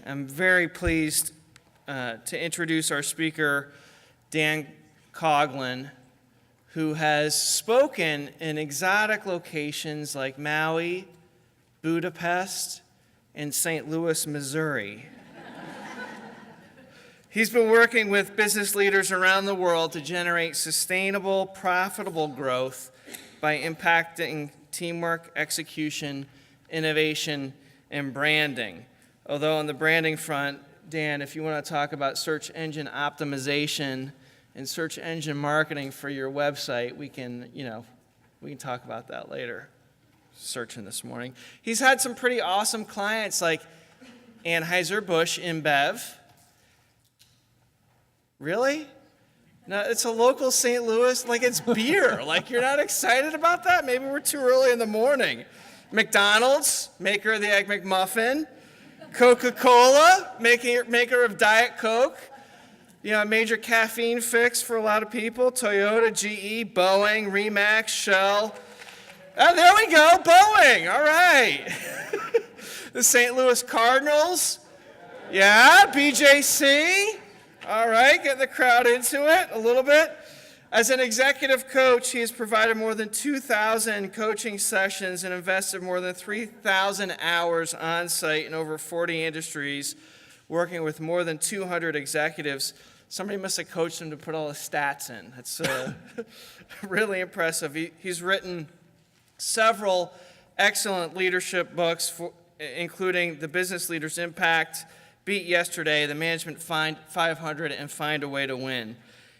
I'm very pleased to introduce our speaker, Dan Coughlin, who has spoken in exotic locations like Maui, Budapest, and St. Louis, Missouri. He's been working with business leaders around the world to generate sustainable, profitable growth by impacting teamwork, execution, innovation, and branding. Although on the branding front, Dan, if you want to talk about search engine optimization and search engine marketing for your website, we can talk about that later. Searching this morning. He's had some pretty awesome clients like Anheuser-Busch InBev. Really? No, it's a local St. Louis, like it's beer. Like you're not excited about that? Maybe we're too early in the morning. McDonald's, maker of the Egg McMuffin. Coca-Cola, maker of Diet Coke. You know, a major caffeine fix for a lot of people. Toyota, GE, Boeing, Remax, Shell. Oh, there we go, Boeing, all right. The St. Louis Cardinals. Yeah, BJC. All right, getting the crowd into it a little bit. As an executive coach, he has provided more than 2,000 coaching sessions and invested more than 3,000 hours on site in over 40 industries, working with more than 200 executives. Somebody must have coached him to put all the stats in. That's really impressive. He's written several excellent leadership books, including The Business Leader's Impact, Beat Yesterday, The Management 500, and Find a Way to Win.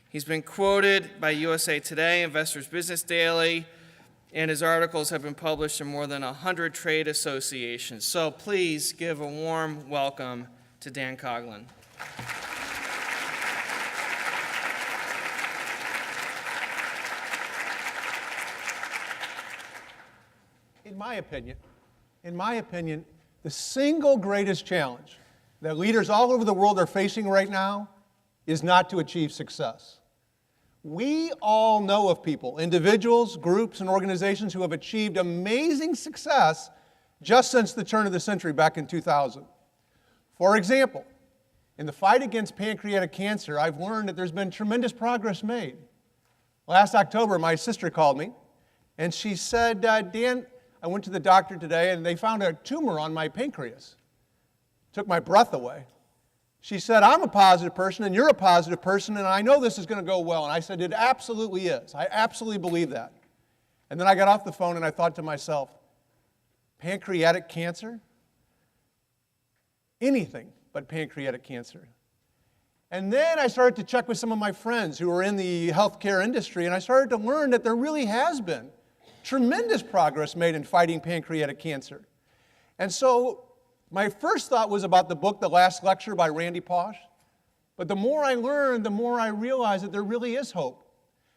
He's been quoted by USA Today, Investors Business Daily, and his articles have been published in more than 100 trade associations. So please give a warm welcome to Dan Coughlin. In my opinion, the single greatest challenge that leaders all over the world are facing right now is not to achieve success. We all know of people, individuals, groups, and organizations who have achieved amazing success just since the turn of the century back in 2000. For example, in the fight against pancreatic cancer, I've learned that there's been tremendous progress made. Last October, my sister called me, and she said, Dan, I went to the doctor today, and they found a tumor on my pancreas. Took my breath away. She said, I'm a positive person, and you're a positive person, and I know this is going to go well. And I said, it absolutely is. I absolutely believe that. And then I got off the phone, and I thought to myself, pancreatic cancer? Anything but pancreatic cancer. And then I started to check with some of my friends who are in the healthcare industry, and I started to learn that there really has been tremendous progress made in fighting pancreatic cancer. And so my first thought was about the book, The Last Lecture by Randy Pausch. But the more I learned, the more I realized that there really is hope.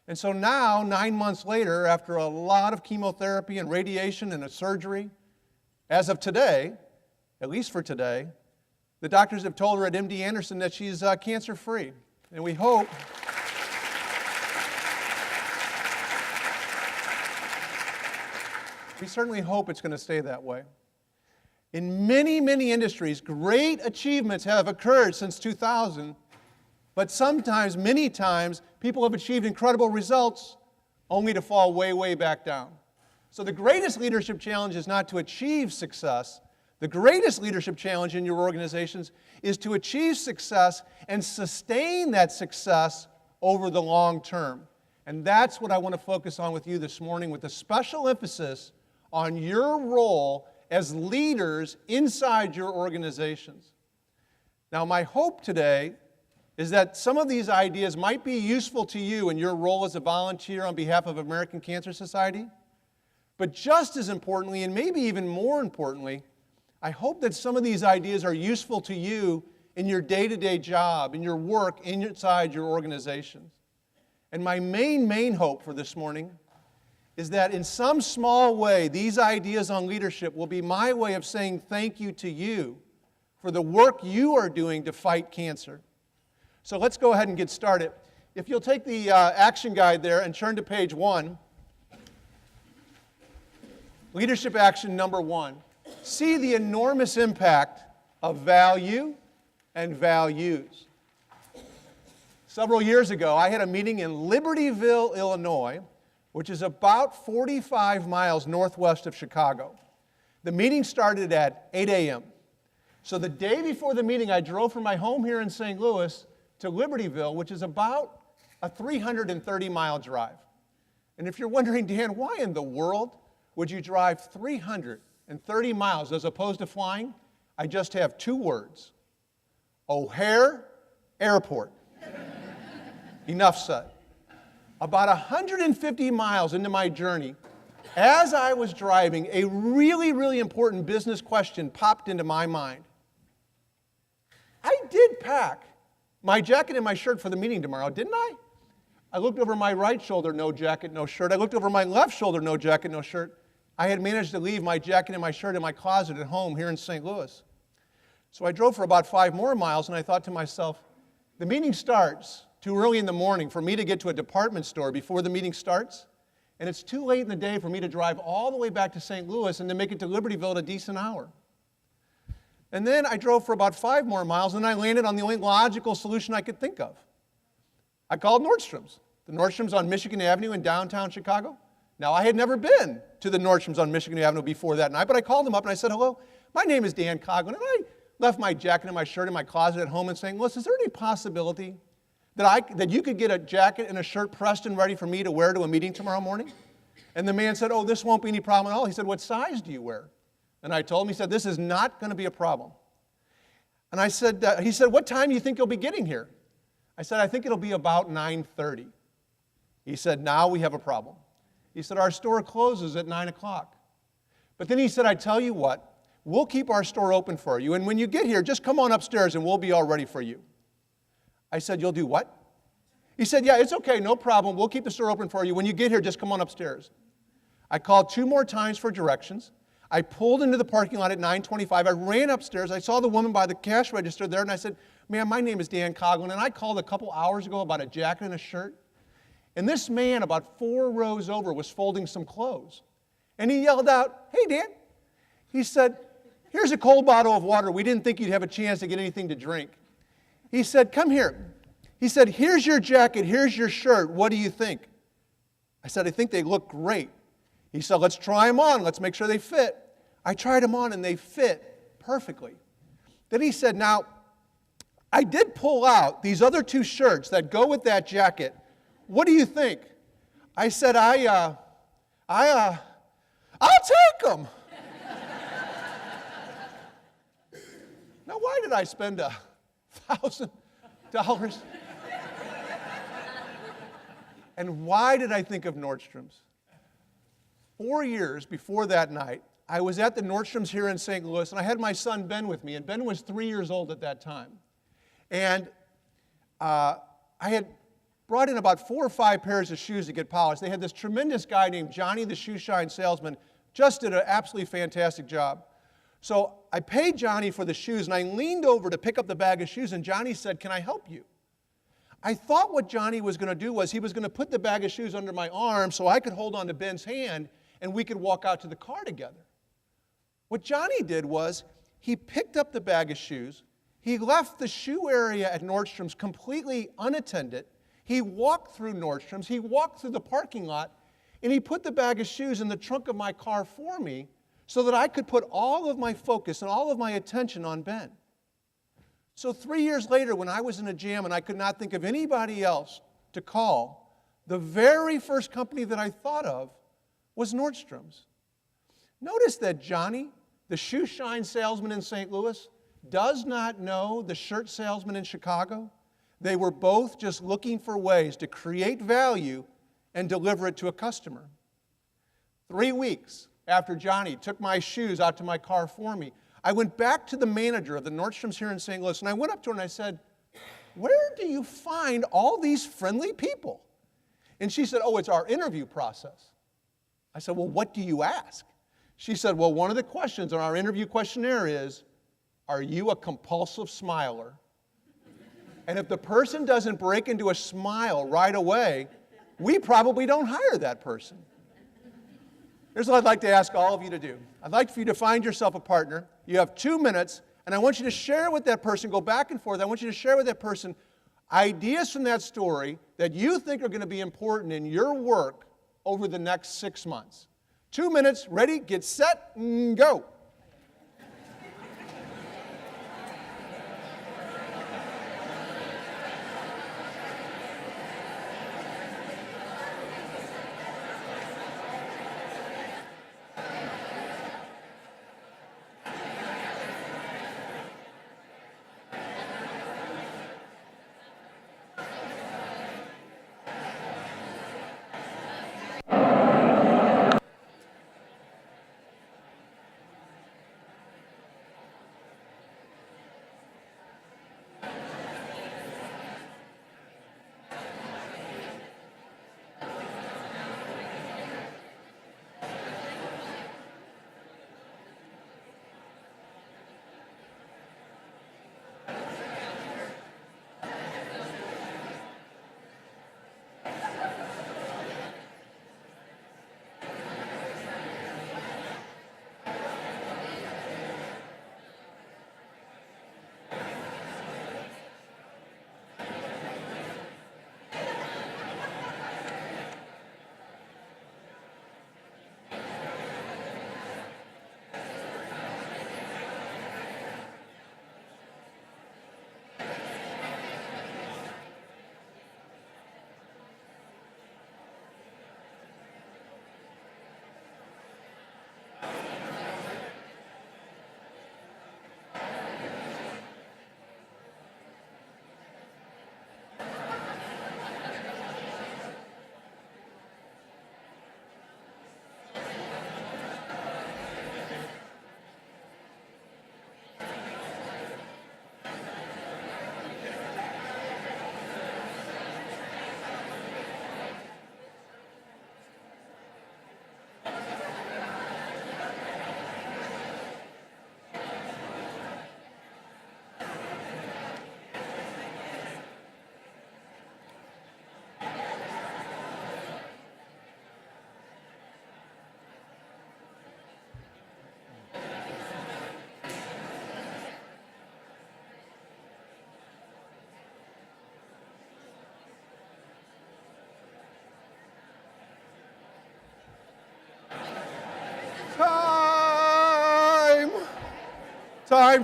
And so now, 9 months later, after a lot of chemotherapy and radiation and a surgery, as of today, at least for today, the doctors have told her at MD Anderson that she's cancer-free. And we hope we certainly hope it's going to stay that way. In many, many industries, great achievements have occurred since 2000, but sometimes, many times, people have achieved incredible results only to fall way, way back down. So the greatest leadership challenge is not to achieve success. The greatest leadership challenge in your organizations is to achieve success and sustain that success over the long term. And that's what I want to focus on with you this morning, with a special emphasis on your role as leaders inside your organizations. Now, my hope today is that some of these ideas might be useful to you in your role as a volunteer on behalf of American Cancer Society. But just as importantly, and maybe even more importantly, I hope that some of these ideas are useful to you in your day-to-day job, in your work inside your organizations. And my main hope for this morning is that in some small way, these ideas on leadership will be my way of saying thank you to you for the work you are doing to fight cancer. So let's go ahead and get started. If you'll take the action guide there and turn to page 1, leadership action number 1. See the enormous impact of value and values. Several years ago, I had a meeting in Libertyville, Illinois, which is about 45 miles northwest of Chicago. The meeting started at 8 a.m. So the day before the meeting, I drove from my home here in St. Louis to Libertyville, which is about a 330-mile drive. And if you're wondering, Dan, why in the world would you drive 330 miles as opposed to flying? I just have two words: O'Hare Airport. Enough said. About 150 miles into my journey, as I was driving, a really, really important business question popped into my mind. I did pack my jacket and my shirt for the meeting tomorrow, didn't I? I looked over my right shoulder, no jacket, no shirt. I looked over my left shoulder, no jacket, no shirt. I had managed to leave my jacket and my shirt in my closet at home here in St. Louis. So I drove for about 5 more miles, and I thought to myself, the meeting starts too early in the morning for me to get to a department store before the meeting starts, and it's too late in the day for me to drive all the way back to St. Louis and to make it to Libertyville at a decent hour. And then I drove for about 5 more miles, and I landed on the only logical solution I could think of. I called Nordstrom's. The Nordstrom's on Michigan Avenue in downtown Chicago. Now, I had never been to the Nordstrom's on Michigan Avenue before that night, but I called them up and I said, hello, my name is Dan Coughlin, and I left my jacket and my shirt in my closet at home in St. Louis. Is there any possibility that you could get a jacket and a shirt pressed and ready for me to wear to a meeting tomorrow morning? And the man said, oh, this won't be any problem at all. He said, what size do you wear? And I told him, he said, this is not going to be a problem. And I said, he said, what time do you think you'll be getting here? I said, I think it'll be about 9:30. He said, now we have a problem. He said, our store closes at 9 o'clock. But then he said, I tell you what, we'll keep our store open for you, and when you get here, just come on upstairs and we'll be all ready for you. I said, you'll do what? He said, yeah, it's okay, no problem. We'll keep the store open for you. When you get here, just come on upstairs. I called 2 more times for directions. I pulled into the parking lot at 9:25. I ran upstairs. I saw the woman by the cash register there, and I said, ma'am, my name is Dan Coughlin, and I called a couple hours ago about a jacket and a shirt. And this man, about 4 rows over, was folding some clothes. And he yelled out, hey, Dan. He said, here's a cold bottle of water. We didn't think you'd have a chance to get anything to drink. He said, come here. He said, here's your jacket, here's your shirt. What do you think? I said, I think they look great. He said, let's try them on. Let's make sure they fit. I tried them on, and they fit perfectly. Then he said, now, I did pull out these other 2 shirts that go with that jacket. What do you think? I said, I'll take them. Now, why did I spend $1,000? And why did I think of Nordstrom's? 4 years before that night, I was at the Nordstrom's here in St. Louis, and I had my son Ben with me, and Ben was 3 years old at that time. And I had brought in about 4 or 5 pairs of shoes to get polished. They had this tremendous guy named Johnny, the shoe shine salesman, just did an absolutely fantastic job. So I paid Johnny for the shoes, and I leaned over to pick up the bag of shoes, and Johnny said, can I help you? I thought what Johnny was going to do was he was going to put the bag of shoes under my arm so I could hold on to Ben's hand, and we could walk out to the car together. What Johnny did was he picked up the bag of shoes, he left the shoe area at Nordstrom's completely unattended. He walked through Nordstrom's, he walked through the parking lot, and he put the bag of shoes in the trunk of my car for me so that I could put all of my focus and all of my attention on Ben. So 3 years later, when I was in a jam and I could not think of anybody else to call, the very first company that I thought of was Nordstrom's. Notice that Johnny, the shoe shine salesman in St. Louis, does not know the shirt salesman in Chicago. They were both just looking for ways to create value and deliver it to a customer. 3 weeks after Johnny took my shoes out to my car for me, I went back to the manager of the Nordstrom's here in St. Louis, and I went up to her and I said, where do you find all these friendly people? And she said, oh, it's our interview process. I said, well, what do you ask? She said, well, one of the questions on our interview questionnaire is, are you a compulsive smiler? And if the person doesn't break into a smile right away, we probably don't hire that person. Here's what I'd like to ask all of you to do. I'd like for you to find yourself a partner. You have 2 minutes. And I want you to share with that person, go back and forth. I want you to share with that person ideas from that story that you think are going to be important in your work over the next 6 months. 2 minutes, ready, get set, and go.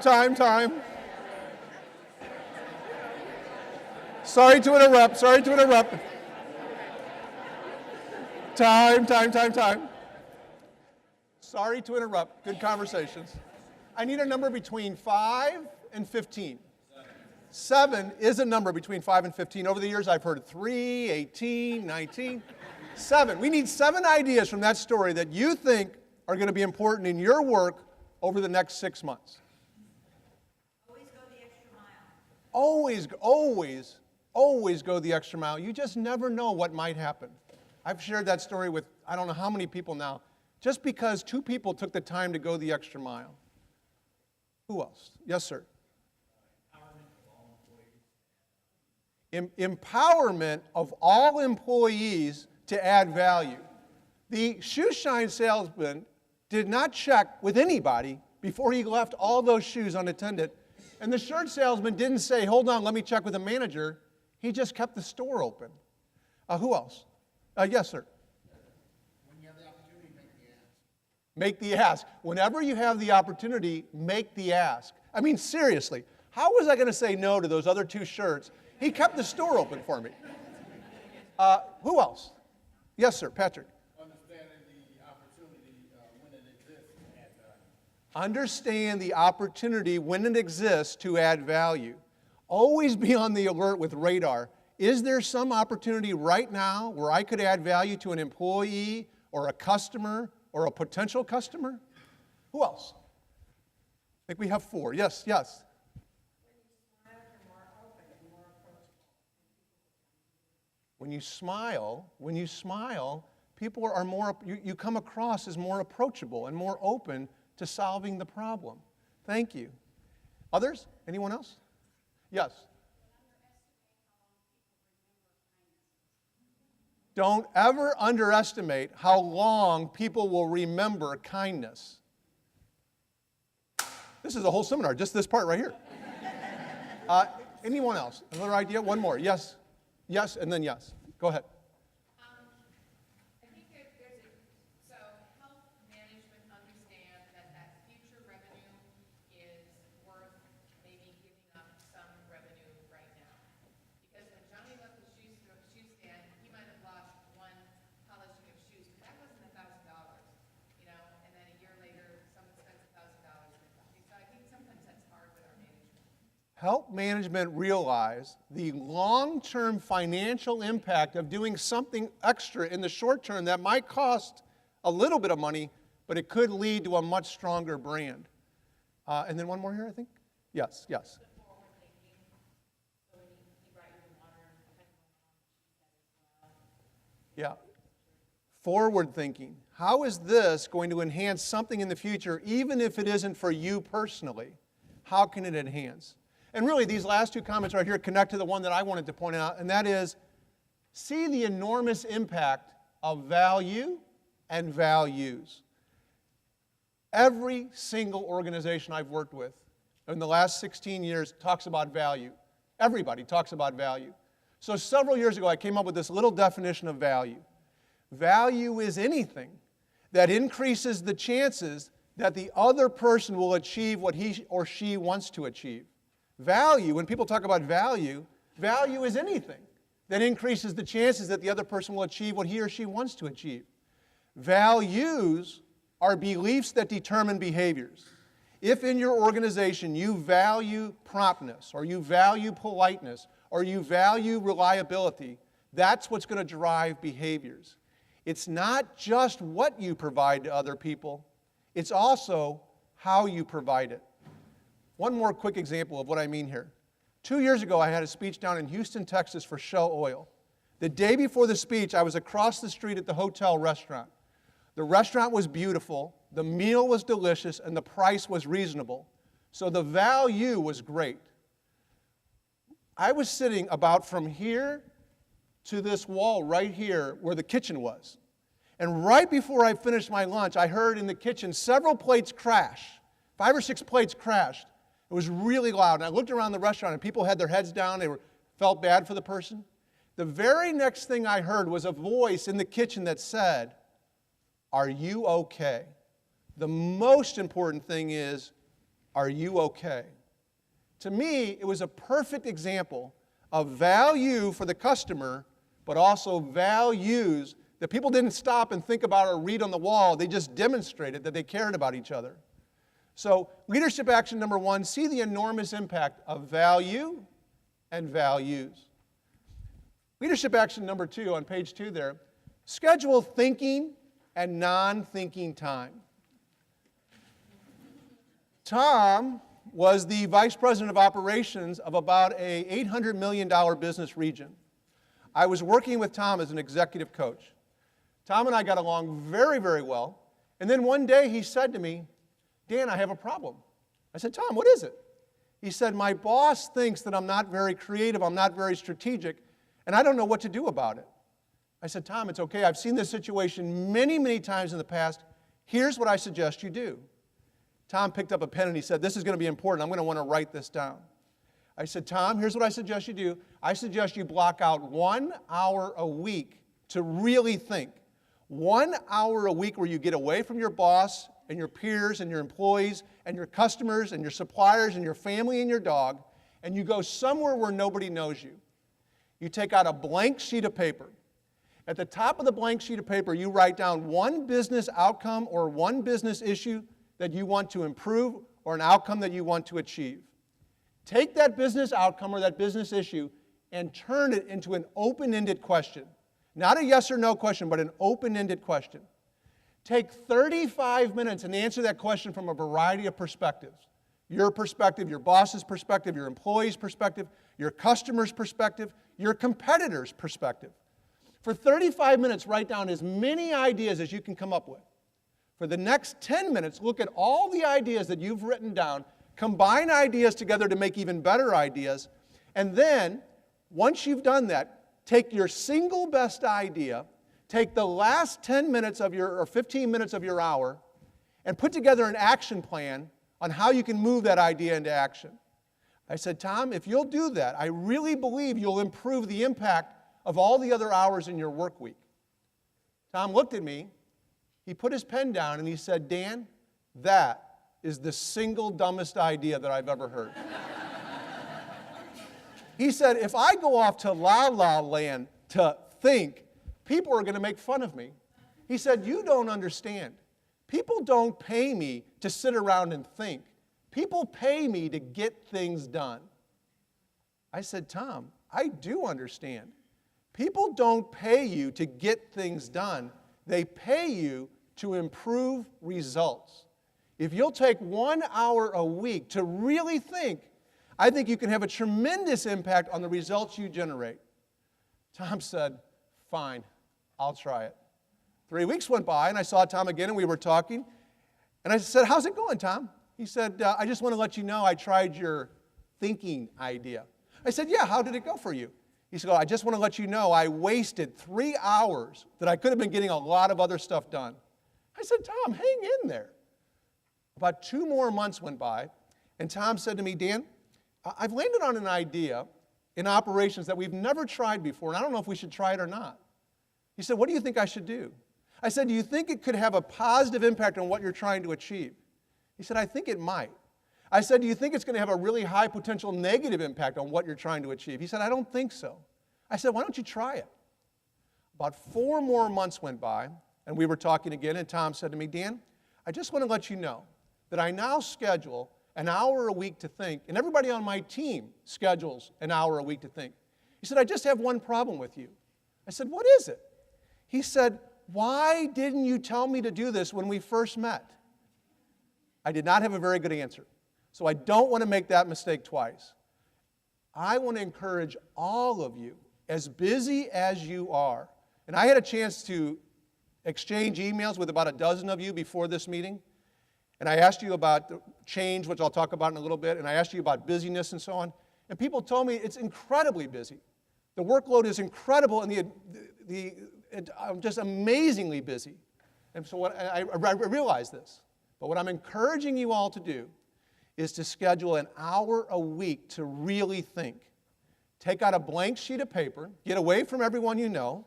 Time. Sorry to interrupt. Time. Sorry to interrupt. Good conversations. I need a number between 5 and 15. 7 is a number between 5 and 15. Over the years, I've heard 3, 18, 19. 7. We need 7 ideas from that story that you think are going to be important in your work over the next 6 months. Always go the extra mile. You just never know what might happen. I've shared that story with I don't know how many people now, just because 2 people took the time to go the extra mile. Who else? Yes, sir. Empowerment of all employees to add value. The shoe shine salesman did not check with anybody before he left all those shoes unattended. And the shirt salesman didn't say, hold on, let me check with the manager. He just kept the store open. Who else? Yes, sir. When you have the opportunity, make the ask. Make the ask. Whenever you have the opportunity, make the ask. I mean, seriously, how was I going to say no to those other 2 shirts? He kept the store open for me. Who else? Yes, sir, Patrick. Understanding the opportunity when it exists to add value. Understand the opportunity when it exists to add value. Always be on the alert with radar. Is there some opportunity right now where I could add value to an employee or a customer or a potential customer? Who else? I think we have 4. Yes. When you smile, people are more, you come across as more approachable and more open to solving the problem. Thank you. Others? Anyone else? Yes. Don't ever underestimate how long people will remember kindness. This is a whole seminar, just this part right here. Anyone else? Another idea? One more. Yes. Yes, and then yes. Go ahead. I think so health management understand that future revenue is worth maybe giving up some revenue right now. Because when Johnny left the shoe stand, he might have lost one polishing of shoes, but that wasn't $1,000, and then a year later, someone spends $1,000 in a company. So I think sometimes that's hard with our management. Help management realize the long-term financial impact of doing something extra in the short term that might cost a little bit of money, but it could lead to a much stronger brand. And then one more here, I think? Yes, yes. Yeah. Forward thinking. How is this going to enhance something in the future, even if it isn't for you personally? How can it enhance? And really, these last two comments right here connect to the one that I wanted to point out, and that is, see the enormous impact of value and values. Every single organization I've worked with in the last 16 years talks about value. Everybody talks about value. So several years ago, I came up with this little definition of value. Value is anything that increases the chances that the other person will achieve what he or she wants to achieve. Value, when people talk about value, value is anything that increases the chances that the other person will achieve what he or she wants to achieve. Values are beliefs that determine behaviors. If in your organization you value promptness, or you value politeness, or you value reliability, that's what's going to drive behaviors. It's not just what you provide to other people, it's also how you provide it. One more quick example of what I mean here. 2 years ago, I had a speech down in Houston, Texas for Shell Oil. The day before the speech, I was across the street at the hotel restaurant. The restaurant was beautiful, the meal was delicious, and the price was reasonable. So the value was great. I was sitting about from here to this wall right here where the kitchen was. And right before I finished my lunch, I heard in the kitchen several plates crash. 5 or 6 plates crashed. It was really loud. And I looked around the restaurant and people had their heads down. They felt bad for the person. The very next thing I heard was a voice in the kitchen that said, "Are you okay?" The most important thing is, are you okay? To me, it was a perfect example of value for the customer, but also values that people didn't stop and think about or read on the wall. They just demonstrated that they cared about each other. So leadership action number 1, see the enormous impact of value and values. Leadership action number 2 on page 2 there, schedule thinking and non-thinking time. Tom was the vice president of operations of about a $800 million business region. I was working with Tom as an executive coach. Tom and I got along very, very well. And then one day he said to me, "Dan, I have a problem." I said, "Tom, what is it?" He said, "My boss thinks that I'm not very creative, I'm not very strategic, and I don't know what to do about it." I said, "Tom, it's okay. I've seen this situation many, many times in the past. Here's what I suggest you do." Tom picked up a pen and he said, "This is going to be important. I'm going to want to write this down." I said, "Tom, here's what I suggest you do. I suggest you block out 1 hour a week to really think. 1 hour a week where you get away from your boss and your peers and your employees and your customers and your suppliers and your family and your dog, and you go somewhere where nobody knows you. You take out a blank sheet of paper. At the top of the blank sheet of paper, you write down one business outcome or one business issue that you want to improve or an outcome that you want to achieve. Take that business outcome or that business issue and turn it into an open-ended question. Not a yes or no question, but an open-ended question. Take 35 minutes and answer that question from a variety of perspectives. Your perspective, your boss's perspective, your employee's perspective, your customer's perspective, your competitor's perspective. For 35 minutes, write down as many ideas as you can come up with. For the next 10 minutes, look at all the ideas that you've written down, combine ideas together to make even better ideas, and then, once you've done that, take your single best idea, take the last 10 minutes of your, or 15 minutes of your hour, and put together an action plan on how you can move that idea into action. I said, Tom, if you'll do that, I really believe you'll improve the impact of all the other hours in your work week. Tom looked at me, he put his pen down, and he said, Dan, that is the single dumbest idea that I've ever heard. He said, if I go off to La La Land to think, people are going to make fun of me. He said, you don't understand. People don't pay me to sit around and think. People pay me to get things done. I said, Tom, I do understand. People don't pay you to get things done. They pay you to improve results. If you'll take 1 hour a week to really think, I think you can have a tremendous impact on the results you generate. Tom said, fine, I'll try it. 3 weeks went by, and I saw Tom again, and we were talking. And I said, how's it going, Tom? He said, I just want to let you know I tried your thinking idea. I said, yeah, how did it go for you? He said, well, I just want to let you know I wasted 3 hours that I could have been getting a lot of other stuff done. I said, Tom, hang in there. About 2 more months went by, and Tom said to me, Dan, I've landed on an idea in operations that we've never tried before, and I don't know if we should try it or not. He said, what do you think I should do? I said, do you think it could have a positive impact on what you're trying to achieve? He said, I think it might. I said, do you think it's going to have a really high potential negative impact on what you're trying to achieve? He said, I don't think so. I said, why don't you try it? About 4 more months went by, and we were talking again, and Tom said to me, Dan, I just want to let you know that I now schedule an hour a week to think, and everybody on my team schedules an hour a week to think. He said, I just have one problem with you. I said, what is it? He said, why didn't you tell me to do this when we first met? I did not have a very good answer. So I don't want to make that mistake twice. I want to encourage all of you, as busy as you are, and I had a chance to exchange emails with about a dozen of you before this meeting, and I asked you about the change, which I'll talk about in a little bit, and I asked you about busyness and so on, and people told me it's incredibly busy. The workload is incredible, and I'm just amazingly busy. And so I realize this, but what I'm encouraging you all to do is to schedule an hour a week to really think. Take out a blank sheet of paper, get away from everyone you know.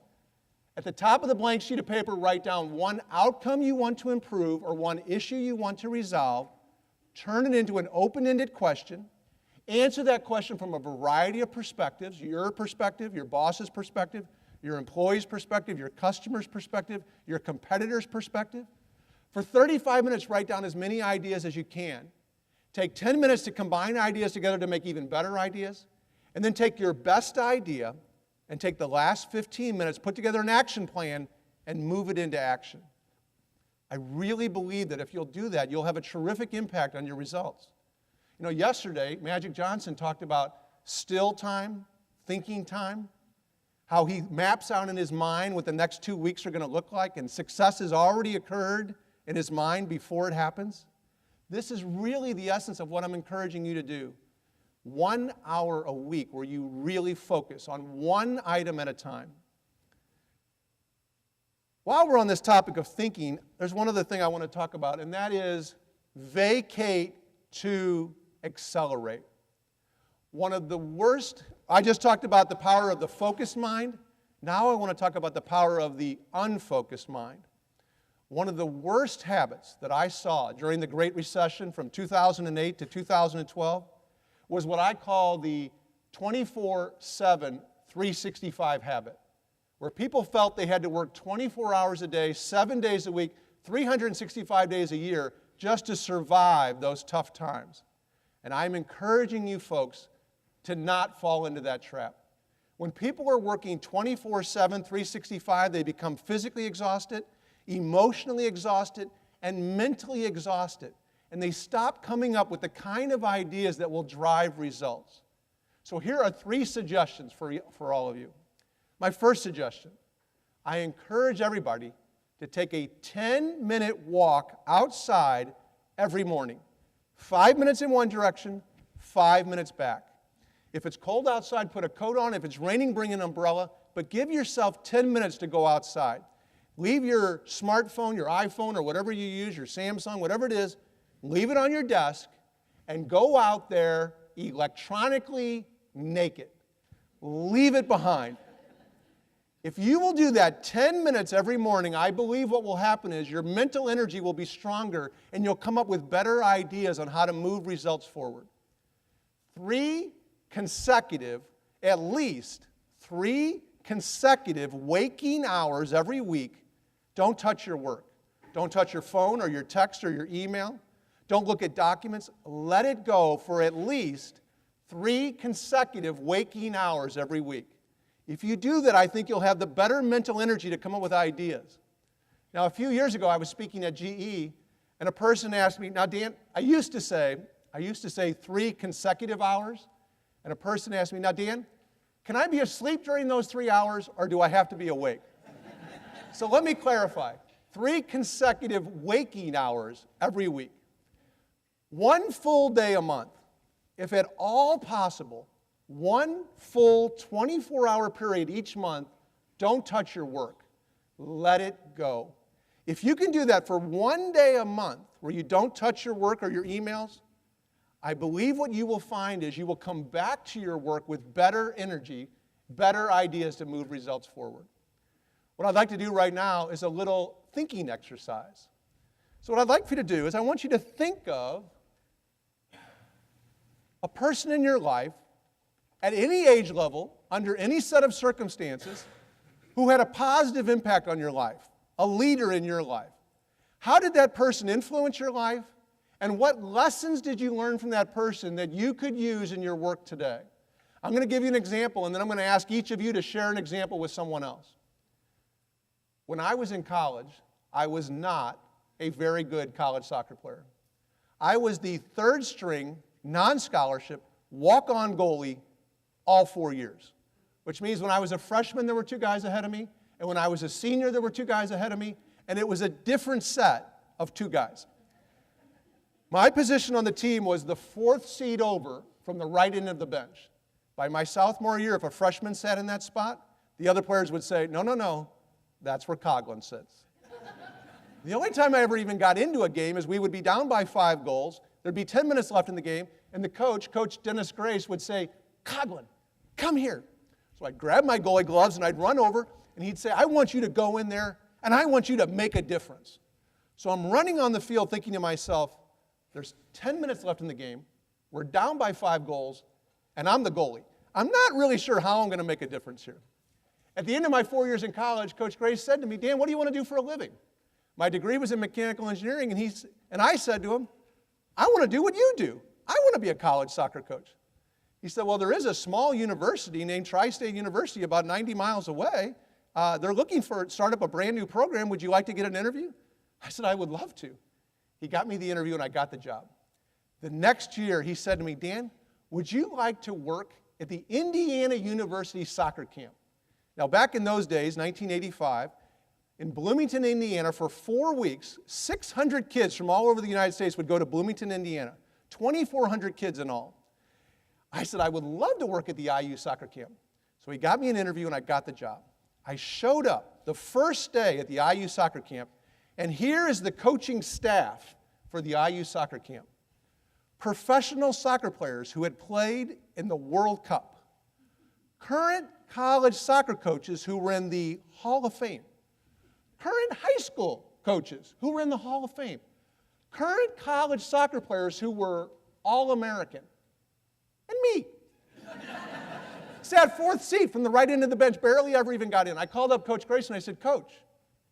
At the top of the blank sheet of paper, write down one outcome you want to improve or one issue you want to resolve. Turn it into an open-ended question. Answer that question from a variety of perspectives, your perspective, your boss's perspective, your employee's perspective, your customer's perspective, your competitor's perspective. For 35 minutes, write down as many ideas as you can. Take 10 minutes to combine ideas together to make even better ideas. And then take your best idea and take the last 15 minutes, put together an action plan, and move it into action. I really believe that if you'll do that, you'll have a terrific impact on your results. You know, yesterday, Magic Johnson talked about still time, thinking time, how he maps out in his mind what the next 2 weeks are going to look like, and success has already occurred in his mind before it happens. This is really the essence of what I'm encouraging you to do. 1 hour a week where you really focus on one item at a time. While we're on this topic of thinking, there's one other thing I want to talk about, and that is vacate to accelerate. One of the worst, I just talked about the power of the focused mind. Now I want to talk about the power of the unfocused mind. One of the worst habits that I saw during the Great Recession from 2008 to 2012 was what I call the 24/7, 365 habit, where people felt they had to work 24 hours a day, 7 days a week, 365 days a year just to survive those tough times. And I'm encouraging you folks to not fall into that trap. When people are working 24/7, 365, they become physically exhausted, emotionally exhausted, and mentally exhausted. And they stop coming up with the kind of ideas that will drive results. So here are 3 suggestions for all of you. My first suggestion, I encourage everybody to take a 10-minute walk outside every morning. 5 minutes in one direction, 5 minutes back. If it's cold outside, put a coat on. If it's raining, bring an umbrella. But give yourself 10 minutes to go outside. Leave your smartphone, your iPhone, or whatever you use, your Samsung, whatever it is. leave it on your desk, and go out there electronically naked. Leave it behind. If you will do that 10 minutes every morning, I believe what will happen is your mental energy will be stronger and you'll come up with better ideas on how to move results forward. 3 consecutive, at least 3 consecutive waking hours every week. Don't touch your work. Don't touch your phone or your text or your email. Don't look at documents. Let it go for at least 3 consecutive waking hours every week. If you do that, I think you'll have the better mental energy to come up with ideas. Now, a few years ago, I was speaking at GE, and a person asked me, now, Dan, I used to say 3 consecutive hours, and a person asked me, now, Dan, can I be asleep during those 3 hours, or do I have to be awake? So let me clarify. 3 consecutive waking hours every week. 1 full day a month. If at all possible, 1 full 24-hour period each month, don't touch your work. Let it go. If you can do that for 1 day a month where you don't touch your work or your emails, I believe what you will find is you will come back to your work with better energy, better ideas to move results forward. What I'd like to do right now is a little thinking exercise. So what I'd like for you to do is I want you to think of a person in your life at any age level, under any set of circumstances, who had a positive impact on your life, a leader in your life. How did that person influence your life? And what lessons did you learn from that person that you could use in your work today? I'm going to give you an example, and then I'm going to ask each of you to share an example with someone else. When I was in college, I was not a very good college soccer player. I was the third string, non-scholarship, walk-on goalie all 4 years, which means when I was a freshman, there were 2 guys ahead of me, and when I was a senior, there were 2 guys ahead of me, and it was a different set of 2 guys. My position on the team was the 4th seat over from the right end of the bench. By my sophomore year, if a freshman sat in that spot, the other players would say, no, no, no, that's where Coughlin sits. The only time I ever even got into a game is we would be down by 5 goals, there'd be 10 minutes left in the game, and the Coach Dennis Grace, would say, Coughlin, come here. So I'd grab my goalie gloves and I'd run over, and he'd say, I want you to go in there, and I want you to make a difference. So I'm running on the field thinking to myself, there's 10 minutes left in the game, we're down by 5 goals, and I'm the goalie. I'm not really sure how I'm going to make a difference here. At the end of my 4 years in college, Coach Grace said to me, Dan, what do you want to do for a living? My degree was in mechanical engineering, and I said to him, I want to do what you do. I want to be a college soccer coach. He said, well, there is a small university named Tri-State University about 90 miles away. They're looking for start up a brand new program. Would you like to get an interview? I said, I would love to. He got me the interview, and I got the job. The next year, he said to me, Dan, would you like to work at the Indiana University soccer camp? Now, back in those days, 1985, in Bloomington, Indiana, for 4 weeks, 600 kids from all over the United States would go to Bloomington, Indiana, 2,400 kids in all. I said, I would love to work at the IU soccer camp. So he got me an interview, and I got the job. I showed up the first day at the IU soccer camp, and here is the coaching staff for the IU soccer camp. Professional soccer players who had played in the World Cup. Current college soccer coaches who were in the Hall of Fame. Current high school coaches who were in the Hall of Fame. Current college soccer players who were All-American. And me. Sat 4th seat from the right end of the bench, barely ever even got in. I called up Coach Grace and I said, Coach,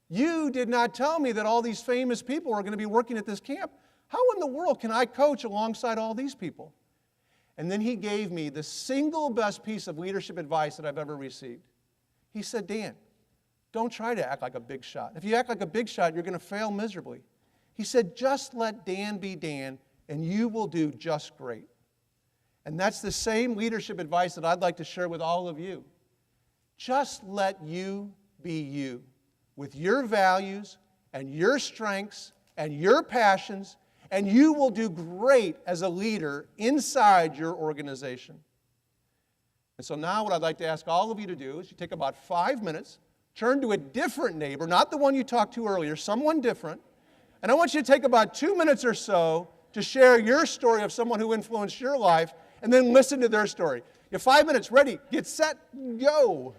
you did not tell me that all these famous people are going to be working at this camp. How in the world can I coach alongside all these people? And then he gave me the single best piece of leadership advice that I've ever received. He said, Dan, don't try to act like a big shot. If you act like a big shot, you're going to fail miserably. He said, just let Dan be Dan, and you will do just great. And that's the same leadership advice that I'd like to share with all of you. Just let you be you, with your values and your strengths and your passions, and you will do great as a leader inside your organization. And so now what I'd like to ask all of you to do is you take about 5 minutes, turn to a different neighbor, not the one you talked to earlier, someone different, and I want you to take about 2 minutes or so to share your story of someone who influenced your life, and then listen to their story. You have 5 minutes, ready, get set, go.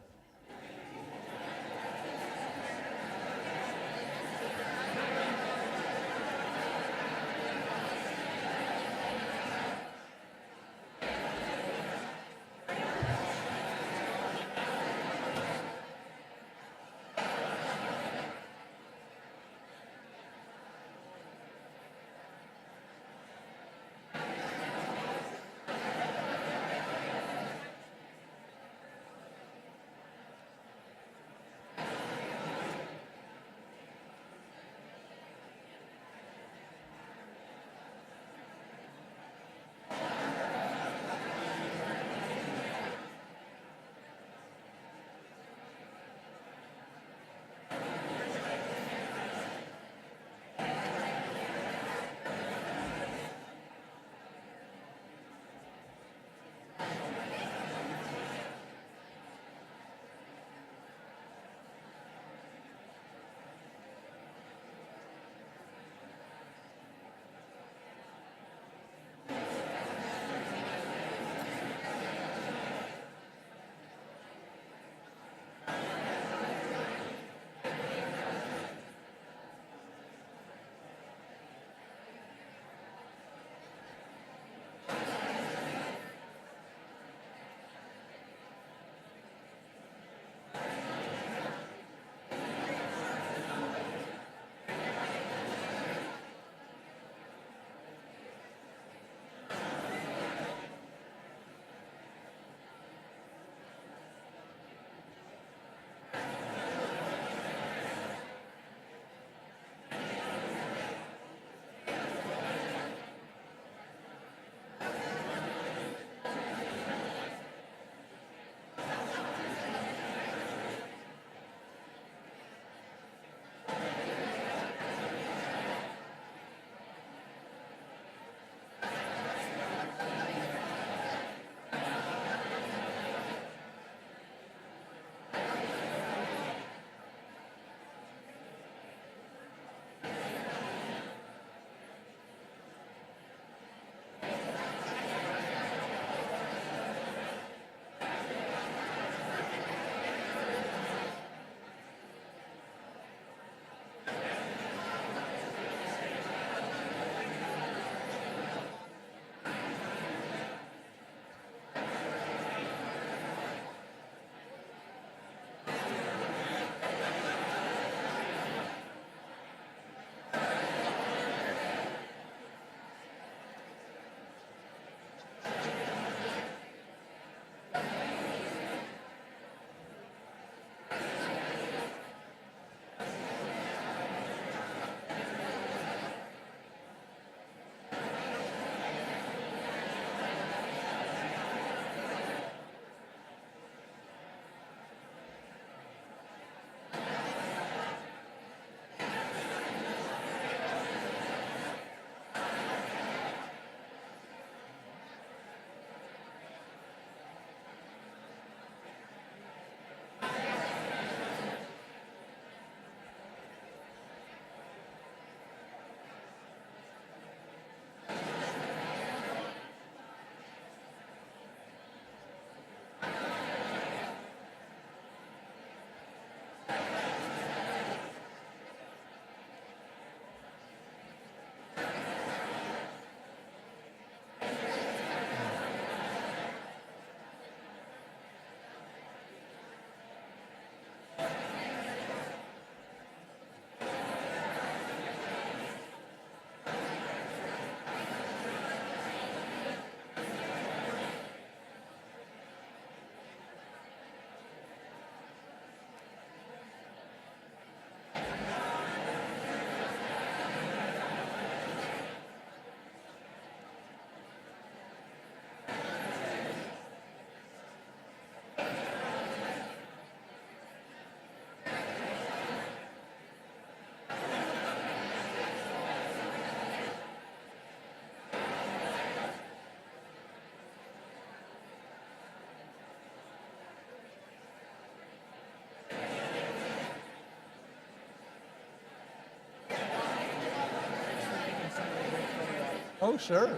Oh, sure.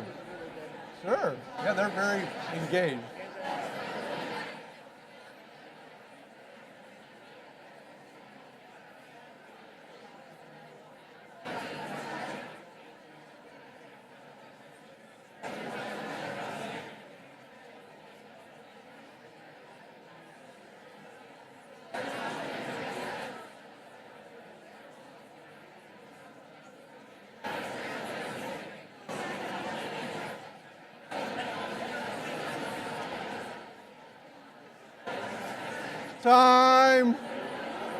Sure. Yeah, they're very engaged. Time.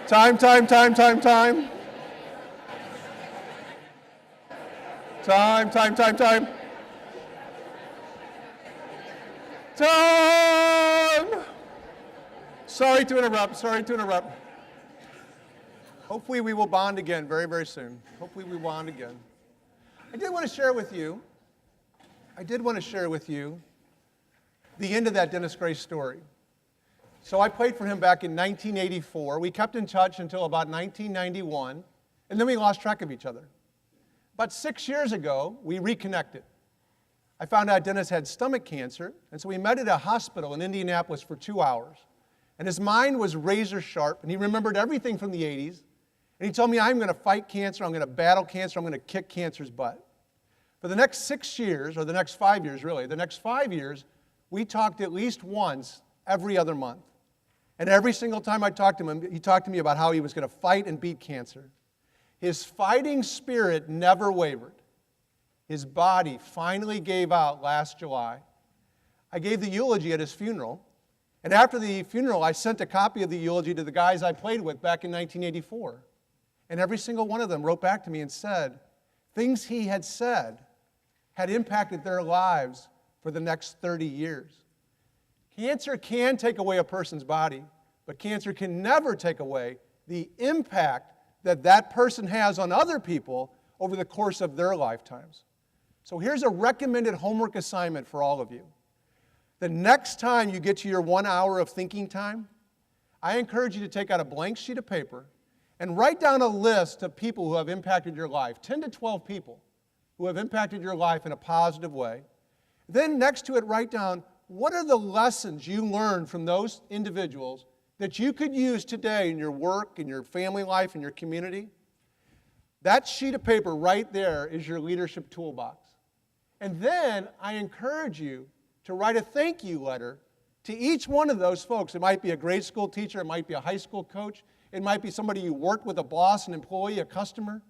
Time, time, time, time, time. Time, time, time, time. Time! Sorry to interrupt, sorry to interrupt. Hopefully we will bond again very, very soon. Hopefully we bond again. I did want to share with you the end of that Dennis Gray story. So I played for him back in 1984. We kept in touch until about 1991, and then we lost track of each other. About 6 years ago, we reconnected. I found out Dennis had stomach cancer, and so we met at a hospital in Indianapolis for 2 hours. And his mind was razor sharp, and he remembered everything from the 80s. And he told me, I'm going to fight cancer, I'm going to battle cancer, I'm going to kick cancer's butt. For the next 6 years, or the next 5 years really, the next 5 years, we talked at least once every other month. And every single time I talked to him, he talked to me about how he was going to fight and beat cancer. His fighting spirit never wavered. His body finally gave out last July. I gave the eulogy at his funeral. And after the funeral, I sent a copy of the eulogy to the guys I played with back in 1984. And every single one of them wrote back to me and said, things he had said had impacted their lives for the next 30 years. Cancer can take away a person's body, but cancer can never take away the impact that that person has on other people over the course of their lifetimes. So here's a recommended homework assignment for all of you. The next time you get to your 1 hour of thinking time, I encourage you to take out a blank sheet of paper and write down a list of people who have impacted your life, 10 to 12 people who have impacted your life in a positive way. Then next to it, write down, what are the lessons you learned from those individuals that you could use today in your work, in your family life, in your community? That sheet of paper right there is your leadership toolbox. And then I encourage you to write a thank you letter to each one of those folks. It might be a grade school teacher, it might be a high school coach, it might be somebody you worked with, a boss, an employee, a customer,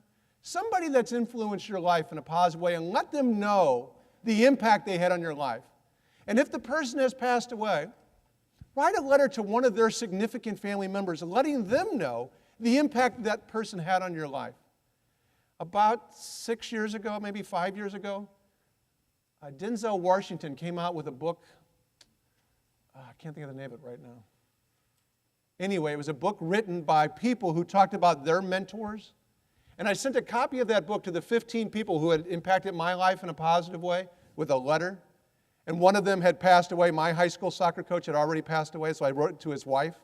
somebody that's influenced your life in a positive way, and let them know the impact they had on your life. And if the person has passed away, write a letter to one of their significant family members, letting them know the impact that person had on your life. About 6 years ago, maybe 5 years ago, Denzel Washington came out with a book. I can't think of the name of it right now. Anyway, it was a book written by people who talked about their mentors. And I sent a copy of that book to the 15 people who had impacted my life in a positive way with a letter. And one of them had passed away. My high school soccer coach had already passed away, so I wrote it to his wife.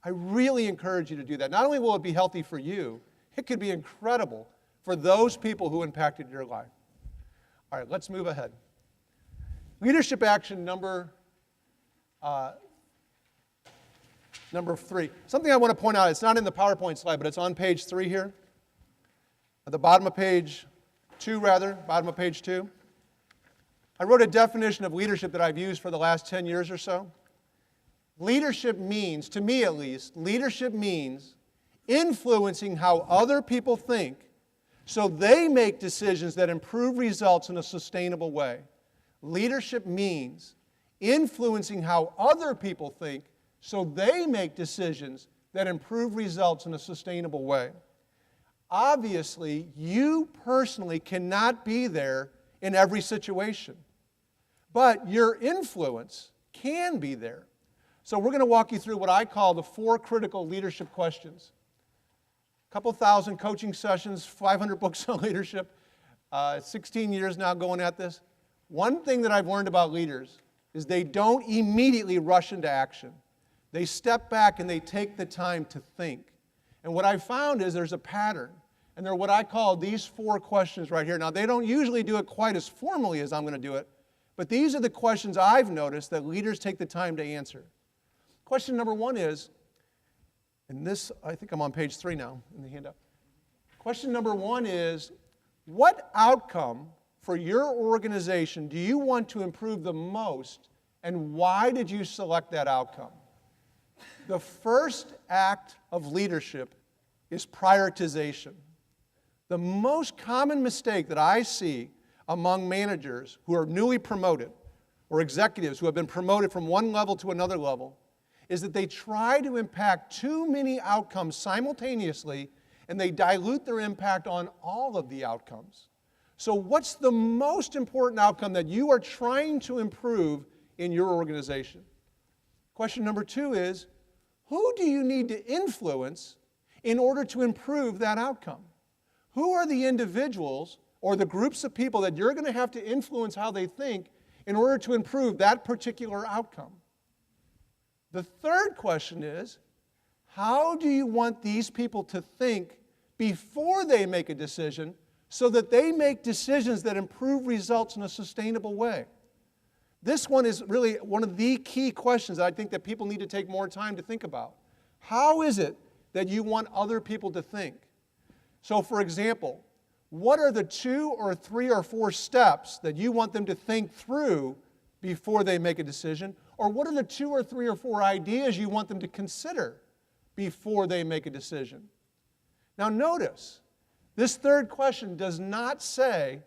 I really encourage you to do that. Not only will it be healthy for you, it could be incredible for those people who impacted your life. All right, let's move ahead. Leadership action number 3. Something I want to point out, it's not in the PowerPoint slide, but it's on page 3 here. At the bottom of page 2, bottom of page 2. I wrote a definition of leadership that I've used for the last 10 years or so. Leadership means, to me at least, leadership means influencing how other people think so they make decisions that improve results in a sustainable way. Leadership means influencing how other people think so they make decisions that improve results in a sustainable way. Obviously, you personally cannot be there in every situation, but your influence can be there. So we're going to walk you through what I call the 4 critical leadership questions. A couple thousand coaching sessions, 500 books on leadership, 16 years now going at this. One thing that I've learned about leaders is they don't immediately rush into action. They step back and they take the time to think. And what I've found is there's a pattern. And they're what I call these 4 questions right here. Now, they don't usually do it quite as formally as I'm going to do it, but these are the questions I've noticed that leaders take the time to answer. Question number 1 is, and this, I think I'm on page 3 now in the handout. Question number 1 is, what outcome for your organization do you want to improve the most, and why did you select that outcome? The first act of leadership is prioritization. The most common mistake that I see among managers who are newly promoted or executives who have been promoted from one level to another level is that they try to impact too many outcomes simultaneously, and they dilute their impact on all of the outcomes. So what's the most important outcome that you are trying to improve in your organization? Question number 2 is, who do you need to influence in order to improve that outcome? Who are the individuals or the groups of people that you're going to have to influence how they think in order to improve that particular outcome? The third question is, how do you want these people to think before they make a decision so that they make decisions that improve results in a sustainable way? This one is really one of the key questions I think that people need to take more time to think about. How is it that you want other people to think? So, for example, what are the 2 or 3 or 4 steps that you want them to think through before they make a decision? Or what are the 2 or 3 or 4 ideas you want them to consider before they make a decision? Now notice, this third question does not say,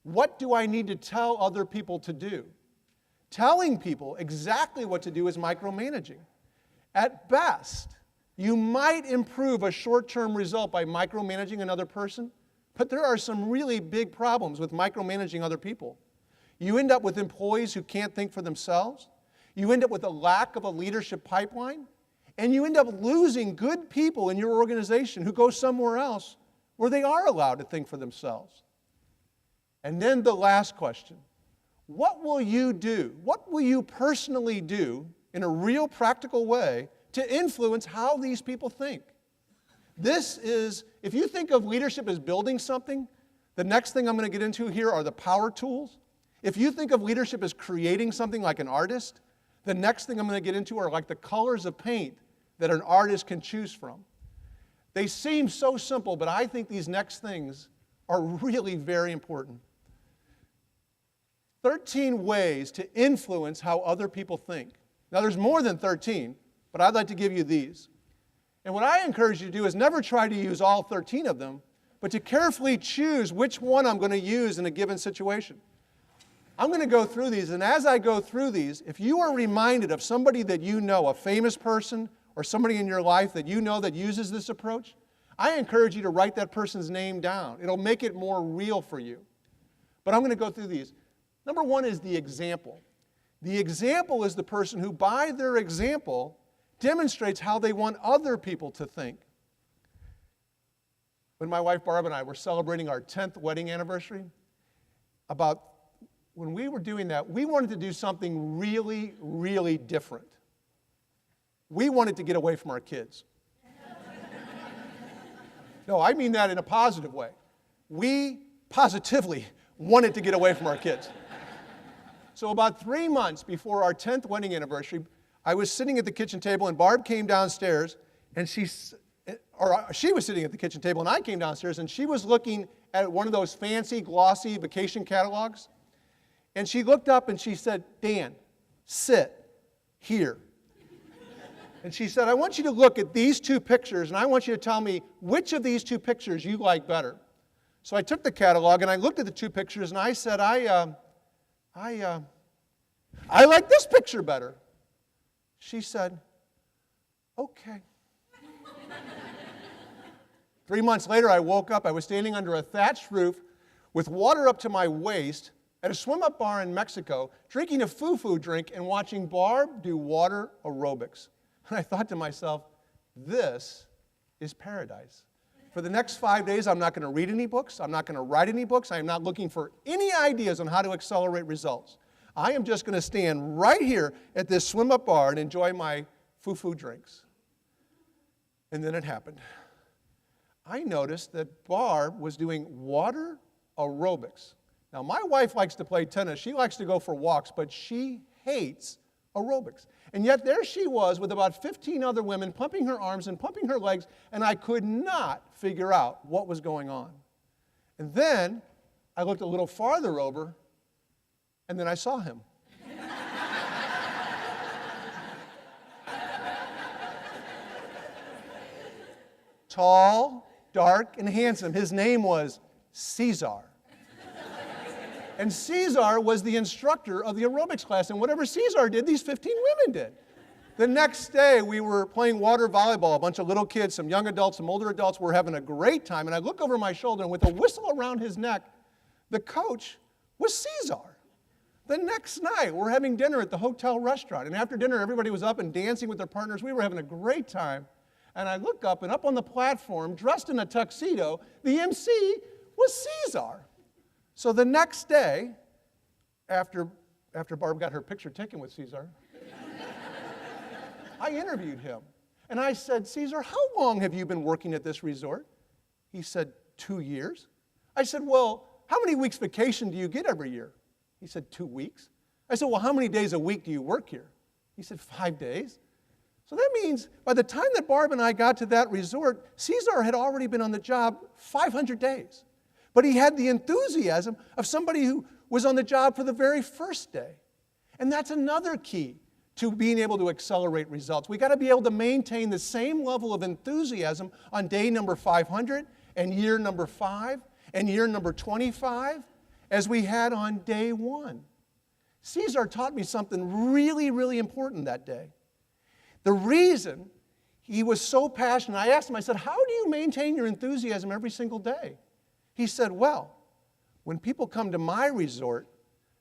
what do I need to tell other people to do? Telling people exactly what to do is micromanaging. At best, you might improve a short-term result by micromanaging another person, but there are some really big problems with micromanaging other people. You end up with employees who can't think for themselves. You end up with a lack of a leadership pipeline. And you end up losing good people in your organization who go somewhere else where they are allowed to think for themselves. And then the last question. What will you do? What will you personally do in a real practical way to influence how these people think? This is, if you think of leadership as building something, the next thing I'm going to get into here are the power tools. If you think of leadership as creating something like an artist, the next thing I'm going to get into are like the colors of paint that an artist can choose from. They seem so simple, but I think these next things are really very important. 13 ways to influence how other people think. Now, there's more than 13, but I'd like to give you these. And what I encourage you to do is never try to use all 13 of them, but to carefully choose which one I'm going to use in a given situation. I'm going to go through these, and as I go through these, if you are reminded of somebody that you know, a famous person, or somebody in your life that you know that uses this approach, I encourage you to write that person's name down. It'll make it more real for you. But I'm going to go through these. Number 1 is the example. The example is the person who, by their example, demonstrates how they want other people to think. When my wife Barb and I were celebrating our 10th wedding anniversary, when we were doing that, we wanted to do something really, really different. We wanted to get away from our kids. No, I mean that in a positive way. We positively wanted to get away from our kids. So about 3 months before our 10th wedding anniversary, I was sitting at the kitchen table, and Barb came downstairs, and she was sitting at the kitchen table, and I came downstairs, and she was looking at one of those fancy, glossy vacation catalogs. And she looked up and she said, "Dan, sit here." And she said, "I want you to look at these 2 pictures, and I want you to tell me which of these 2 pictures you like better." So I took the catalog, and I looked at the 2 pictures, and I said, I like this picture better. She said, "Okay." 3 months later, I woke up. I was standing under a thatched roof with water up to my waist at a swim-up bar in Mexico, drinking a foo-foo drink and watching Barb do water aerobics. And I thought to myself, this is paradise. For the next 5 days, I'm not going to read any books. I'm not going to write any books. I am not looking for any ideas on how to accelerate results. I am just going to stand right here at this swim-up bar and enjoy my foo-foo drinks. And then it happened. I noticed that Barb was doing water aerobics. Now, my wife likes to play tennis. She likes to go for walks, but she hates aerobics. And yet there she was with about 15 other women pumping her arms and pumping her legs, and I could not figure out what was going on. And then I looked a little farther over, and then I saw him. Tall, dark, and handsome. His name was Caesar. And Caesar was the instructor of the aerobics class, and whatever Caesar did, these 15 women did. The next day, we were playing water volleyball, a bunch of little kids, some young adults, some older adults. We're having a great time, and I look over my shoulder, and with a whistle around his neck, the coach was Caesar. The next night, we're having dinner at the hotel restaurant, and after dinner, everybody was up and dancing with their partners. We were having a great time, and I look up, and up on the platform, dressed in a tuxedo, the MC was Caesar. So the next day, after Barb got her picture taken with Caesar, I interviewed him. And I said, Caesar, how long have you been working at this resort? He said, 2 years. I said, well, how many weeks vacation do you get every year? He said, 2 weeks. I said, well, how many days a week do you work here? He said, 5 days. So that means by the time that Barb and I got to that resort, Caesar had already been on the job 500 days. But he had the enthusiasm of somebody who was on the job for the very first day. And that's another key to being able to accelerate results. We got to be able to maintain the same level of enthusiasm on day number 500 and year number 5 and year number 25 as we had on day 1. Caesar taught me something really, really important that day. The reason he was so passionate, I asked him, I said, how do you maintain your enthusiasm every single day? He said, well, when people come to my resort,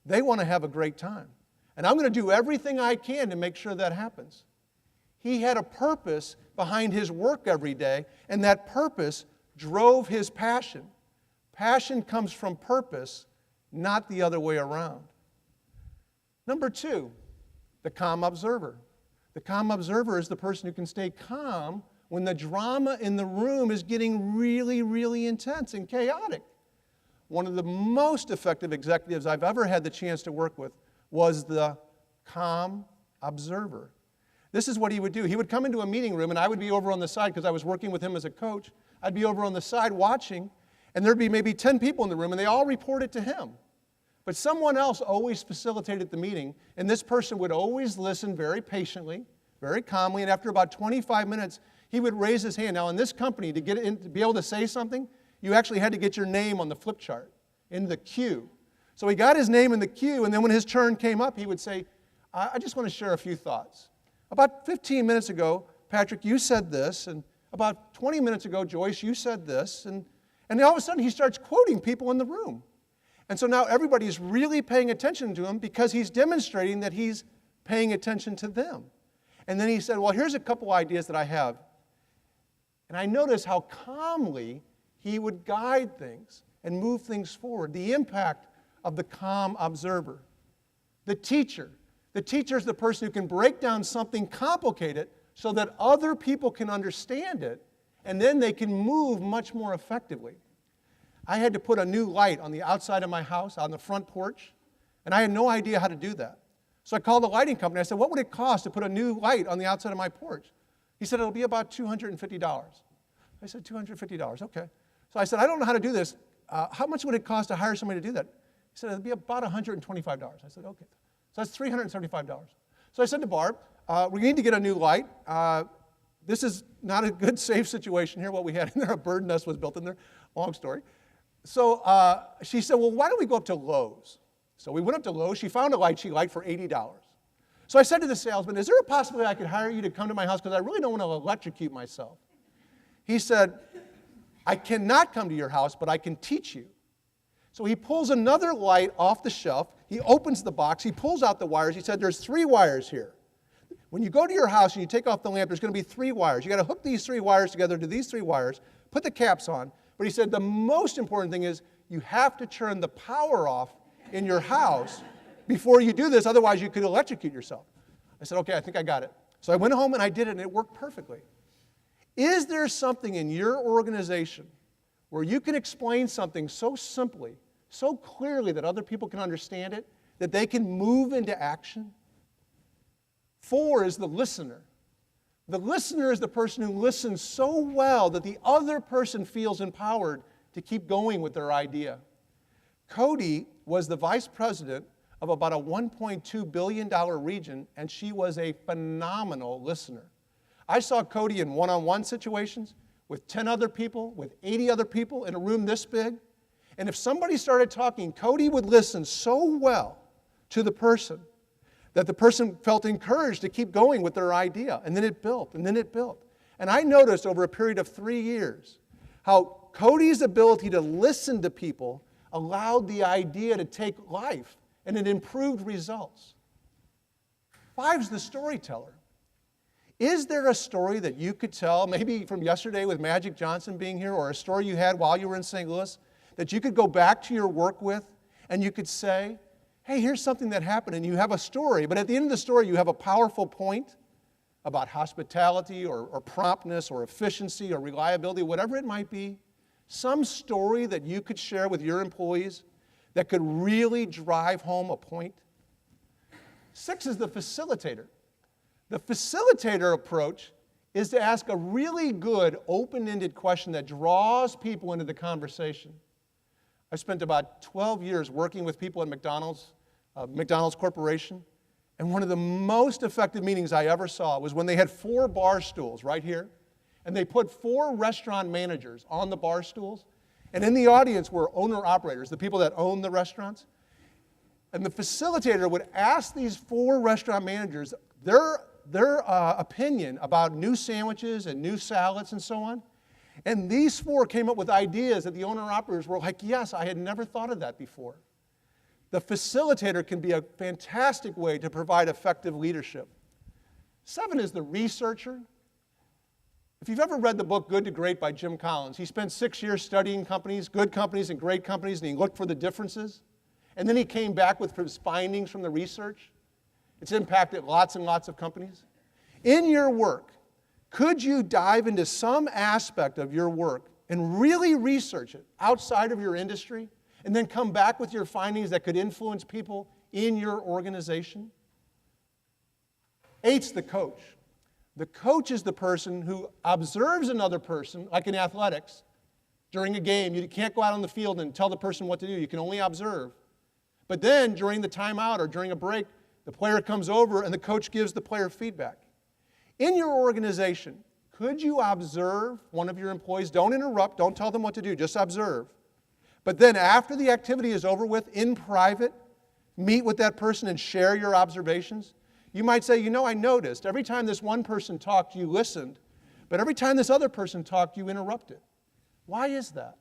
they want to have a great time. And I'm going to do everything I can to make sure that happens. He had a purpose behind his work every day, and that purpose drove his passion. Passion comes from purpose, not the other way around. Number 2, the calm observer. The calm observer is the person who can stay calm when the drama in the room is getting really, really intense and chaotic. One of the most effective executives I've ever had the chance to work with was the calm observer. This is what he would do. He would come into a meeting room, and I would be over on the side because I was working with him as a coach. I'd be over on the side watching, and there'd be maybe 10 people in the room, and they all reported to him. But someone else always facilitated the meeting, and this person would always listen very patiently, very calmly, and after about 25 minutes, he would raise his hand. Now, in this company, to be able to say something, you actually had to get your name on the flip chart, in the queue. So he got his name in the queue, and then when his turn came up, he would say, I just want to share a few thoughts. About 15 minutes ago, Patrick, you said this, and about 20 minutes ago, Joyce, you said this, and then all of a sudden he starts quoting people in the room. And so now everybody's really paying attention to him because he's demonstrating that he's paying attention to them. And then he said, well, here's a couple ideas that I have. And I noticed how calmly he would guide things and move things forward. The impact of the calm observer. The teacher. The teacher is the person who can break down something complicated so that other people can understand it, and then they can move much more effectively. I had to put a new light on the outside of my house, on the front porch, and I had no idea how to do that. So I called the lighting company. I said, what would it cost to put a new light on the outside of my porch? He said, it'll be about $250. I said, $250, okay. So I said, I don't know how to do this. How much would it cost to hire somebody to do that? He said, it'll be about $125. I said, okay. So that's $375. So I said to Barb, we need to get a new light. This is not a good, safe situation here. What we had in there, a bird nest was built in there. Long story. So she said, well, why don't we go up to Lowe's? So we went up to Lowe's. She found a light she liked for $80. So I said to the salesman, is there a possibility I could hire you to come to my house because I really don't want to electrocute myself? He said, I cannot come to your house, but I can teach you. So he pulls another light off the shelf. He opens the box. He pulls out the wires. He said, there's 3 wires here. When you go to your house and you take off the lamp, there's going to be 3 wires. You got to hook these 3 wires together to these 3 wires, put the caps on. But he said the most important thing is you have to turn the power off in your house before you do this. Otherwise, you could electrocute yourself. I said, okay, I think I got it. So I went home and I did it, and it worked perfectly. Is there something in your organization where you can explain something so simply, so clearly that other people can understand it, that they can move into action? 4 is the listener. The listener is the person who listens so well that the other person feels empowered to keep going with their idea. Cody was the vice president of about a $1.2 billion region, and she was a phenomenal listener. I saw Cody in one-on-one situations with 10 other people, with 80 other people in a room this big. And if somebody started talking, Cody would listen so well to the person that the person felt encouraged to keep going with their idea. And then it built, and then it built. And I noticed over a period of 3 years how Cody's ability to listen to people allowed the idea to take life, and it improved results. 5's the storyteller. Is there a story that you could tell, maybe from yesterday with Magic Johnson being here, or a story you had while you were in St. Louis, that you could go back to your work with, and you could say, hey, here's something that happened, and you have a story, but at the end of the story you have a powerful point about hospitality or promptness or efficiency or reliability, whatever it might be, some story that you could share with your employees that could really drive home a point? 6 is the facilitator. The facilitator approach is to ask a really good, open-ended question that draws people into the conversation. I spent about 12 years working with people at McDonald's Corporation, and one of the most effective meetings I ever saw was when they had 4 bar stools right here, and they put 4 restaurant managers on the bar stools, and in the audience were owner-operators, the people that own the restaurants. And the facilitator would ask these 4 restaurant managers their opinion about new sandwiches and new salads and so on. And these 4 came up with ideas that the owner-operators were like, yes, I had never thought of that before. The facilitator can be a fantastic way to provide effective leadership. 7 is the researcher. If you've ever read the book Good to Great by Jim Collins, he spent 6 years studying companies, good companies and great companies, and he looked for the differences. And then he came back with his findings from the research. It's impacted lots and lots of companies. In your work, could you dive into some aspect of your work and really research it outside of your industry, and then come back with your findings that could influence people in your organization? 8's the coach. The coach is the person who observes another person, like in athletics. During a game, you can't go out on the field and tell the person what to do. You can only observe. But then, during the timeout or during a break, the player comes over and the coach gives the player feedback. In your organization, could you observe one of your employees? Don't interrupt, don't tell them what to do, just observe. But then after the activity is over with, in private, meet with that person and share your observations. You might say, you know, I noticed every time this one person talked, you listened, but every time this other person talked, you interrupted. Why is that?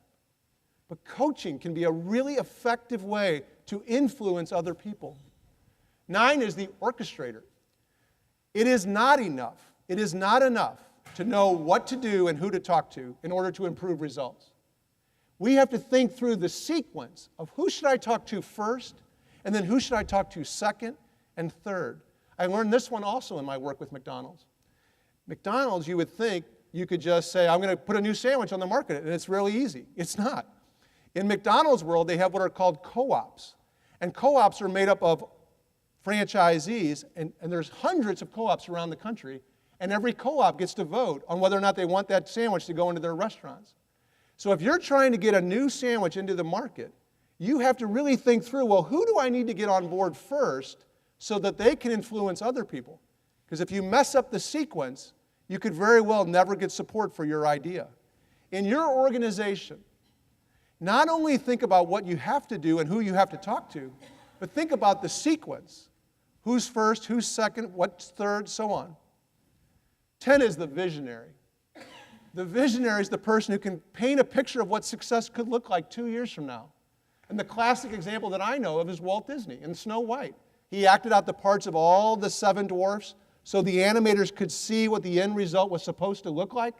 But coaching can be a really effective way to influence other people. 9 is the orchestrator. It is not enough. It is not enough to know what to do and who to talk to in order to improve results. We have to think through the sequence of who should I talk to first, and then who should I talk to second and third. I learned this one also in my work with McDonald's. McDonald's, you would think you could just say, I'm going to put a new sandwich on the market, and it's really easy. It's not. In McDonald's world, they have what are called co-ops. And co-ops are made up of franchisees, and there's hundreds of co-ops around the country, and every co-op gets to vote on whether or not they want that sandwich to go into their restaurants. So if you're trying to get a new sandwich into the market, you have to really think through, well, who do I need to get on board first so that they can influence other people? Because if you mess up the sequence, you could very well never get support for your idea. In your organization, not only think about what you have to do and who you have to talk to, but think about the sequence. Who's first, who's second, what's third, so on. 10 is the visionary. The visionary is the person who can paint a picture of what success could look like 2 years from now. And the classic example that I know of is Walt Disney in Snow White. He acted out the parts of all the 7 dwarfs so the animators could see what the end result was supposed to look like.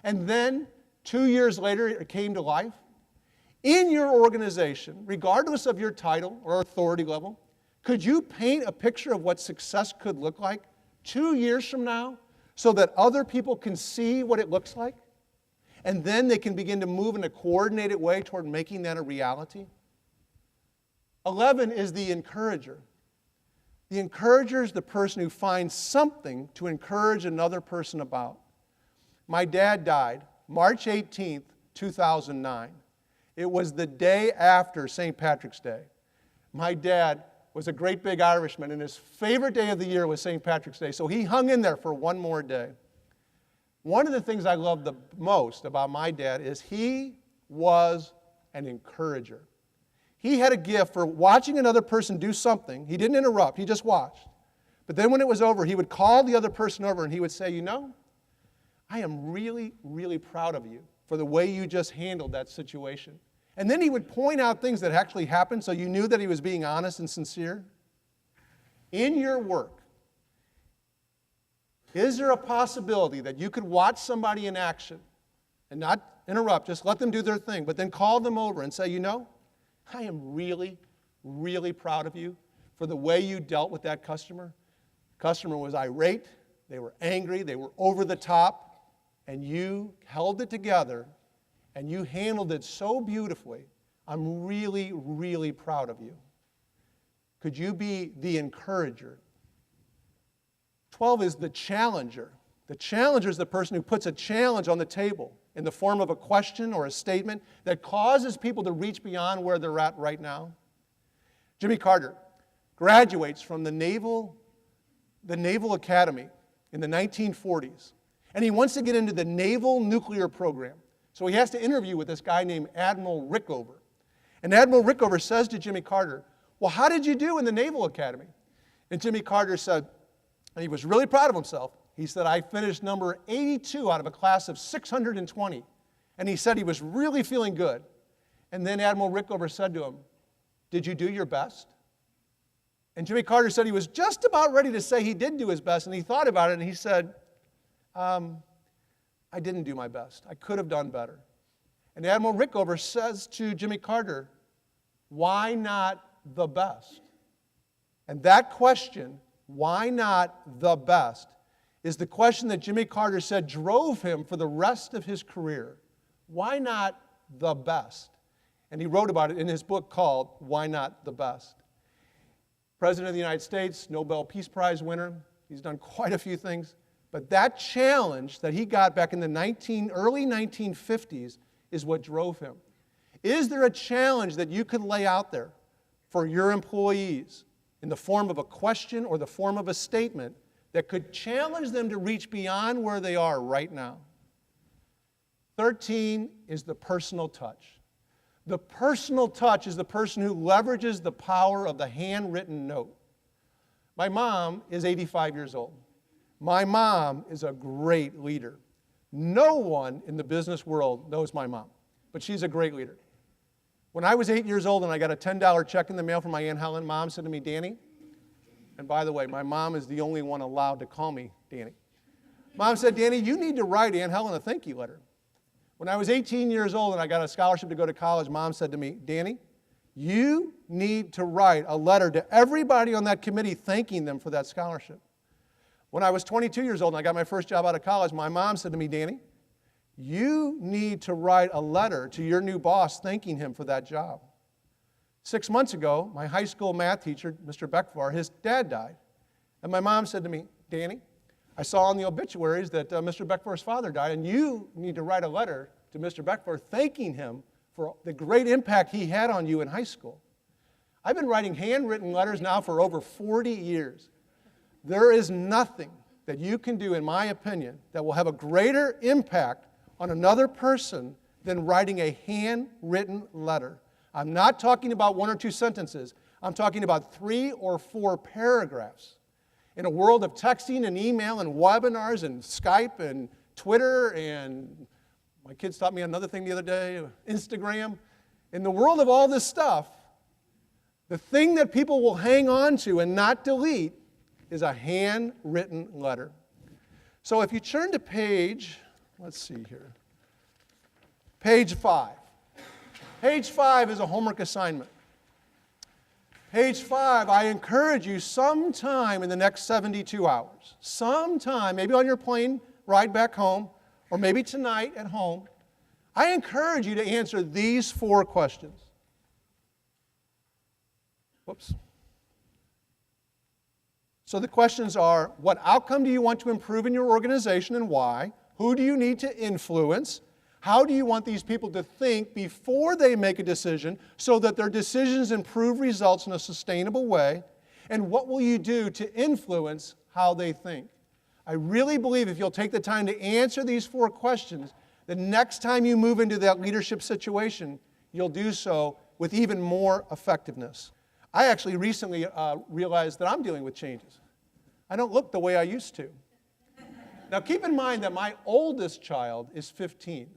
And then, 2 years later, it came to life. In your organization, regardless of your title or authority level, could you paint a picture of what success could look like 2 years from now so that other people can see what it looks like, and then they can begin to move in a coordinated way toward making that a reality? 11 is the encourager. The encourager is the person who finds something to encourage another person about. My dad died March 18th, 2009. It was the day after St. Patrick's Day. My dad was a great big Irishman, and his favorite day of the year was St. Patrick's Day, so he hung in there for one more day. One of the things I love the most about my dad is he was an encourager. He had a gift for watching another person do something. He didn't interrupt, he just watched. But then when it was over, he would call the other person over and he would say, you know, I am really, really proud of you for the way you just handled that situation. And then he would point out things that actually happened so you knew that he was being honest and sincere. In your work, is there a possibility that you could watch somebody in action and not interrupt, just let them do their thing, but then call them over and say, you know, I am really, really proud of you for the way you dealt with that customer. The customer was irate, they were angry, they were over the top, and you held it together and you handled it so beautifully. I'm really, really proud of you. Could you be the encourager? 12 is the challenger. The challenger is the person who puts a challenge on the table in the form of a question or a statement that causes people to reach beyond where they're at right now. Jimmy Carter graduates from the Naval Academy in the 1940s, and he wants to get into the Naval Nuclear Program. So he has to interview with this guy named Admiral Rickover. And Admiral Rickover says to Jimmy Carter, well, how did you do in the Naval Academy? And Jimmy Carter said, and he was really proud of himself, he said, I finished number 82 out of a class of 620. And he said he was really feeling good. And then Admiral Rickover said to him, did you do your best? And Jimmy Carter said he was just about ready to say he did do his best, and he thought about it, and he said, I didn't do my best. I could have done better. And Admiral Rickover says to Jimmy Carter, why not the best? And that question, why not the best, is the question that Jimmy Carter said drove him for the rest of his career. Why not the best? And he wrote about it in his book called Why Not the Best? President of the United States, Nobel Peace Prize winner. He's done quite a few things. But that challenge that he got back in the early 1950s is what drove him. Is there a challenge that you could lay out there for your employees in the form of a question or the form of a statement that could challenge them to reach beyond where they are right now? 13 is the personal touch. The personal touch is the person who leverages the power of the handwritten note. My mom is 85 years old. My mom is a great leader. No one in the business world knows my mom, but she's a great leader. When I was 8 years old and I got a $10 check in the mail from my Aunt Helen, Mom said to me, Danny, and by the way, my mom is the only one allowed to call me Danny. Mom said, Danny, you need to write Aunt Helen a thank you letter. When I was 18 years old and I got a scholarship to go to college, Mom said to me, Danny, you need to write a letter to everybody on that committee thanking them for that scholarship. When I was 22 years old and I got my first job out of college, my mom said to me, Danny, you need to write a letter to your new boss thanking him for that job. 6 months ago, my high school math teacher, Mr. Beckvar, his dad died. And my mom said to me, Danny, I saw in the obituaries that Mr. Beckvar's father died, and you need to write a letter to Mr. Beckvar thanking him for the great impact he had on you in high school. I've been writing handwritten letters now for over 40 years. There is nothing that you can do, in my opinion, that will have a greater impact on another person than writing a handwritten letter. I'm not talking about 1 or 2 sentences. I'm talking about 3 or 4 paragraphs. In a world of texting and email and webinars and Skype and Twitter and my kids taught me another thing the other day, Instagram. In the world of all this stuff, the thing that people will hang on to and not delete is a handwritten letter. So if you turn to page, let's see here, page 5. Page 5 is a homework assignment. Page 5, I encourage you sometime in the next 72 hours, sometime, maybe on your plane ride back home, or maybe tonight at home, I encourage you to answer these 4 questions. Whoops. So the questions are, what outcome do you want to improve in your organization and why? Who do you need to influence? How do you want these people to think before they make a decision so that their decisions improve results in a sustainable way? And what will you do to influence how they think? I really believe if you'll take the time to answer these 4 questions, the next time you move into that leadership situation, you'll do so with even more effectiveness. I actually recently realized that I'm dealing with changes. I don't look the way I used to. Now keep in mind that my oldest child is 15.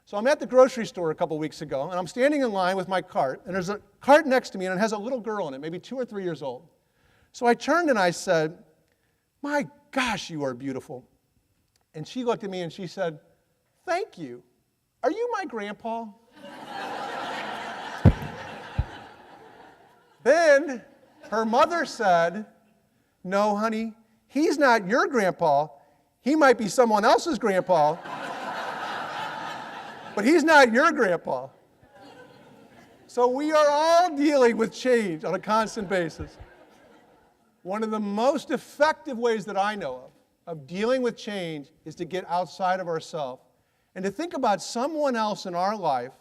So I'm at the grocery store a couple weeks ago, and I'm standing in line with my cart, and there's a cart next to me, and it has a little girl in it, maybe 2 or 3 years old. So I turned and I said, "My gosh, you are beautiful." And she looked at me and she said, "Thank you. Are you my grandpa?" Then her mother said, "No, honey, he's not your grandpa. He might be someone else's grandpa, but he's not your grandpa." So we are all dealing with change on a constant basis. One of the most effective ways that I know of dealing with change is to get outside of ourselves and to think about someone else in our life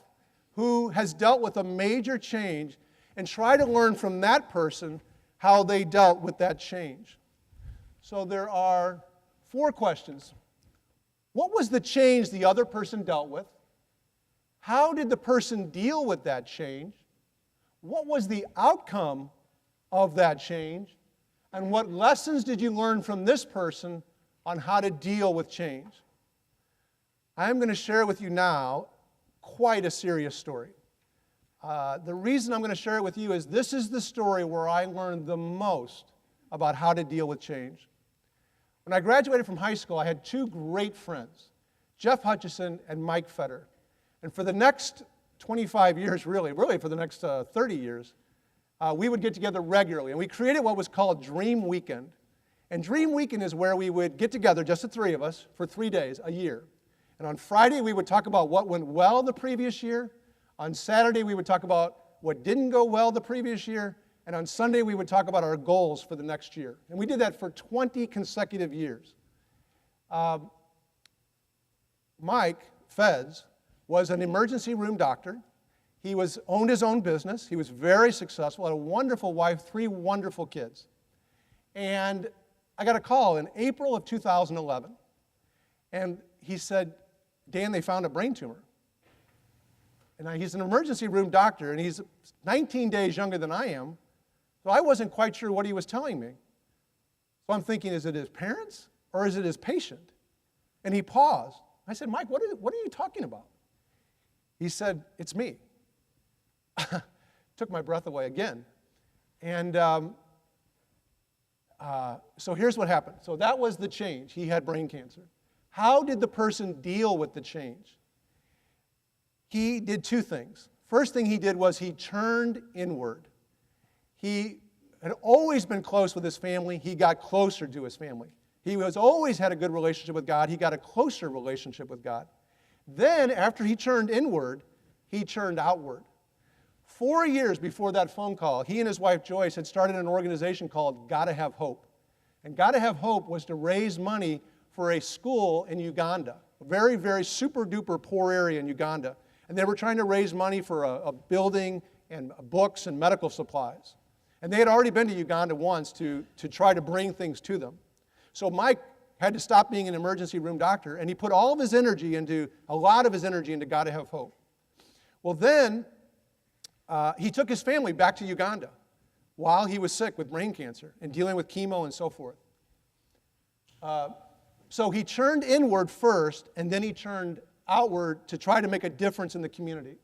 who has dealt with a major change and try to learn from that person how they dealt with that change. So there are 4 questions. What was the change the other person dealt with? How did the person deal with that change? What was the outcome of that change? And what lessons did you learn from this person on how to deal with change? I am going to share with you now quite a serious story. The reason I'm going to share it with you is this is the story where I learned the most about how to deal with change. When I graduated from high school, I had 2 great friends, Jeff Hutchison and Mike Fetter. And for the next 25 years, really for the next 30 years, we would get together regularly. And we created what was called Dream Weekend. And Dream Weekend is where we would get together, just the 3 of us, for 3 days, a year. And on Friday, we would talk about what went well the previous year. On Saturday, we would talk about what didn't go well the previous year. And on Sunday, we would talk about our goals for the next year. And we did that for 20 consecutive years. Mike Feds was an emergency room doctor. He owned his own business. He was very successful, had a wonderful wife, 3 wonderful kids. And I got a call in April of 2011. And he said, "Dan, they found a brain tumor." And he's an emergency room doctor, and he's 19 days younger than I am. So I wasn't quite sure what he was telling me. So I'm thinking, is it his parents or is it his patient? And he paused. I said, "Mike, what are you talking about?" He said, "It's me." Took my breath away again. And so here's what happened. So that was the change. He had brain cancer. How did the person deal with the change? He did 2 things. First thing he did was he turned inward. He had always been close with his family. He got closer to his family. He has always had a good relationship with God. He got a closer relationship with God. Then, after he turned inward, he turned outward. 4 years before that phone call, he and his wife Joyce had started an organization called Gotta Have Hope. And Gotta Have Hope was to raise money for a school in Uganda, a very, very super duper poor area in Uganda. And they were trying to raise money for a building and books and medical supplies. And they had already been to Uganda once to try to bring things to them. So Mike had to stop being an emergency room doctor, and he put all of his energy into, a lot of his energy into Gotta Have Hope. Well, then he took his family back to Uganda while he was sick with brain cancer and dealing with chemo and so forth. So he turned inward first, and then he turned outward to try to make a difference in the community.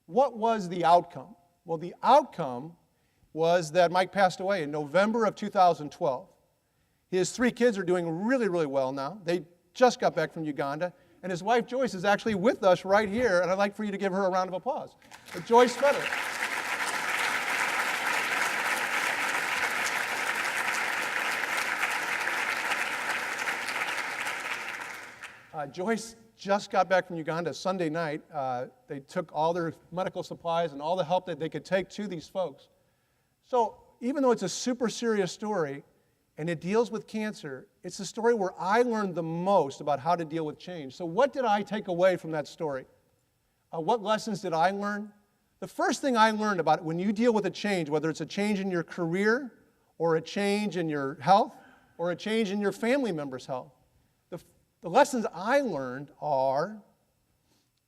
What was the outcome? Well, the outcome was that Mike passed away in November of 2012. His 3 kids are doing really, really well now. They just got back from Uganda, and his wife Joyce is actually with us right here, and I'd like for you to give her a round of applause. Joyce Fetter. Joyce just got back from Uganda Sunday night. They took all their medical supplies and all the help that they could take to these folks. So even though it's a super serious story and it deals with cancer, it's a story where I learned the most about how to deal with change. So what did I take away from that story? What lessons did I learn? The first thing I learned about it, when you deal with a change, whether it's a change in your career or a change in your health or a change in your family member's health, the lessons I learned are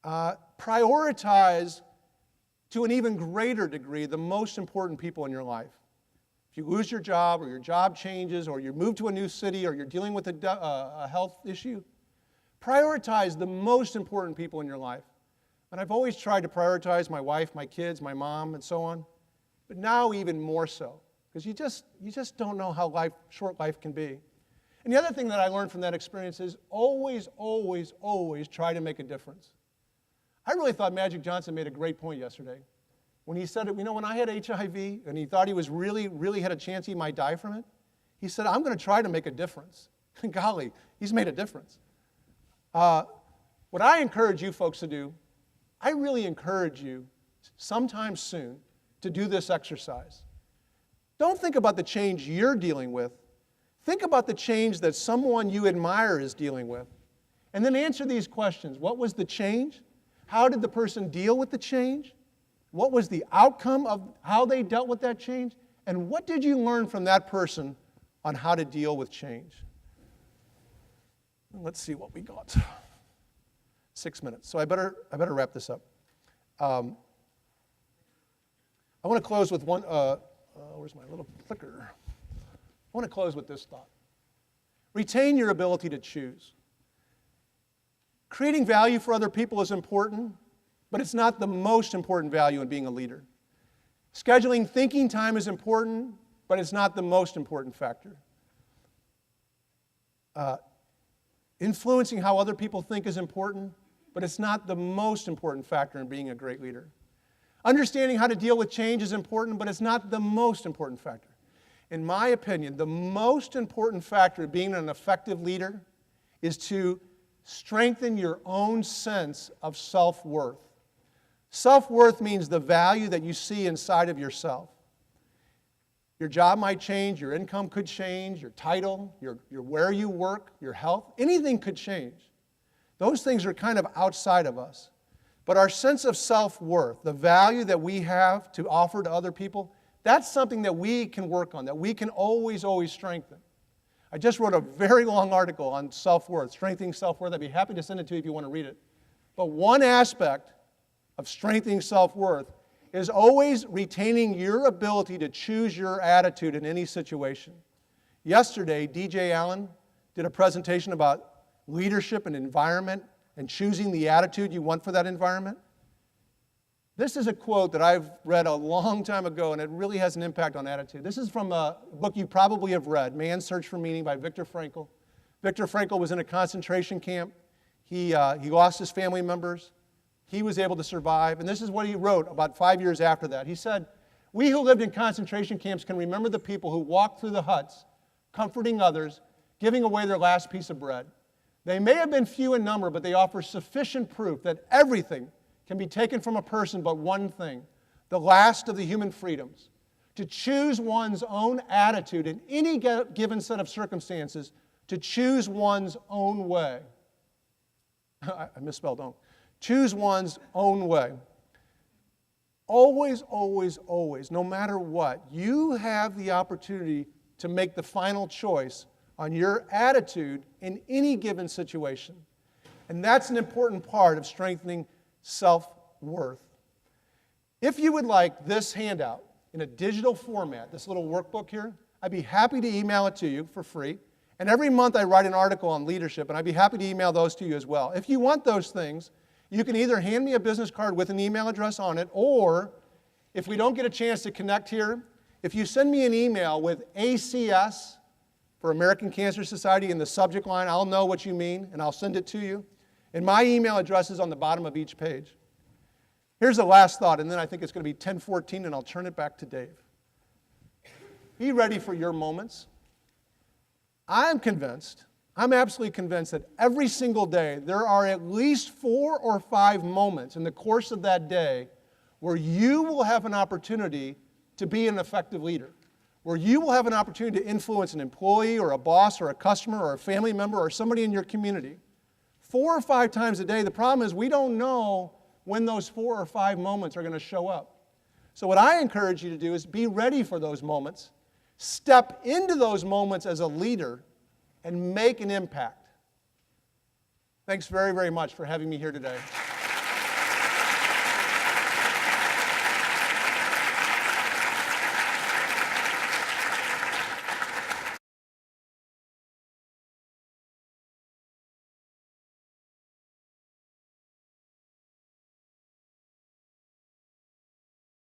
prioritize to an even greater degree the most important people in your life. If you lose your job or your job changes or you move to a new city or you're dealing with a health issue, prioritize the most important people in your life. And I've always tried to prioritize my wife, my kids, my mom, and so on, but now even more so, because you just don't know how short life can be. And the other thing that I learned from that experience is always, always, always try to make a difference. I really thought Magic Johnson made a great point yesterday when he said, when I had HIV and he thought he was really had a chance he might die from it, he said, I'm going to try to make a difference. Golly, he's made a difference. What I encourage you folks to do, I really encourage you sometime soon to do this exercise. Don't think about the change you're dealing with. Think about the change that someone you admire is dealing with. And then answer these questions. What was the change? How did the person deal with the change? What was the outcome of how they dealt with that change? And what did you learn from that person on how to deal with change? Let's see what we got. 6 minutes. So I better wrap this up. I want to close with one. Where's my little clicker? I want to close with this thought. Retain your ability to choose. Creating value for other people is important, but it's not the most important value in being a leader. Scheduling thinking time is important, but it's not the most important factor. Influencing how other people think is important, but it's not the most important factor in being a great leader. Understanding how to deal with change is important, but it's not the most important factor. In my opinion, the most important factor of being an effective leader is to strengthen your own sense of self-worth. Self-worth means the value that you see inside of yourself. Your job might change, your income could change, your title, your where you work, your health, anything could change. Those things are kind of outside of us. But our sense of self-worth, the value that we have to offer to other people, that's something that we can work on, that we can always, always strengthen. I just wrote a very long article on self-worth, strengthening self-worth. I'd be happy to send it to you if you want to read it. But one aspect of strengthening self-worth is always retaining your ability to choose your attitude in any situation. Yesterday, DJ Allen did a presentation about leadership and environment and choosing the attitude you want for that environment. This is a quote that I've read a long time ago, and it really has an impact on attitude. This is from a book you probably have read, Man's Search for Meaning by Viktor Frankl. Viktor Frankl was in a concentration camp. He lost his family members. He was able to survive, and this is what he wrote about 5 years after that. He said, "We who lived in concentration camps can remember the people who walked through the huts, comforting others, giving away their last piece of bread. They may have been few in number, but they offer sufficient proof that everything can be taken from a person but one thing, the last of the human freedoms, to choose one's own attitude in any given set of circumstances, to choose one's own way." I misspelled own. Choose one's own way. Always, always, always, no matter what, you have the opportunity to make the final choice on your attitude in any given situation. And that's an important part of strengthening self-worth. If you would like this handout in a digital format, this little workbook here, I'd be happy to email it to you for free. And every month I write an article on leadership, and I'd be happy to email those to you as well. If you want those things, you can either hand me a business card with an email address on it, or if we don't get a chance to connect here, if you send me an email with ACS for American Cancer Society in the subject line, I'll know what you mean, and I'll send it to you. And my email address is on the bottom of each page. Here's the last thought, and then I think it's going to be 10:14, and I'll turn it back to Dave. Be ready for your moments. I'm convinced I'm absolutely convinced that every single day there are at least 4 or 5 moments in the course of that day where you will have an opportunity to be an effective leader, where you will have an opportunity to influence an employee or a boss or a customer or a family member or somebody in your community. 4 or 5 times a day. The problem is we don't know when those 4 or 5 moments are going to show up. So what I encourage you to do is be ready for those moments, step into those moments as a leader, and make an impact. Thanks very, very much for having me here today.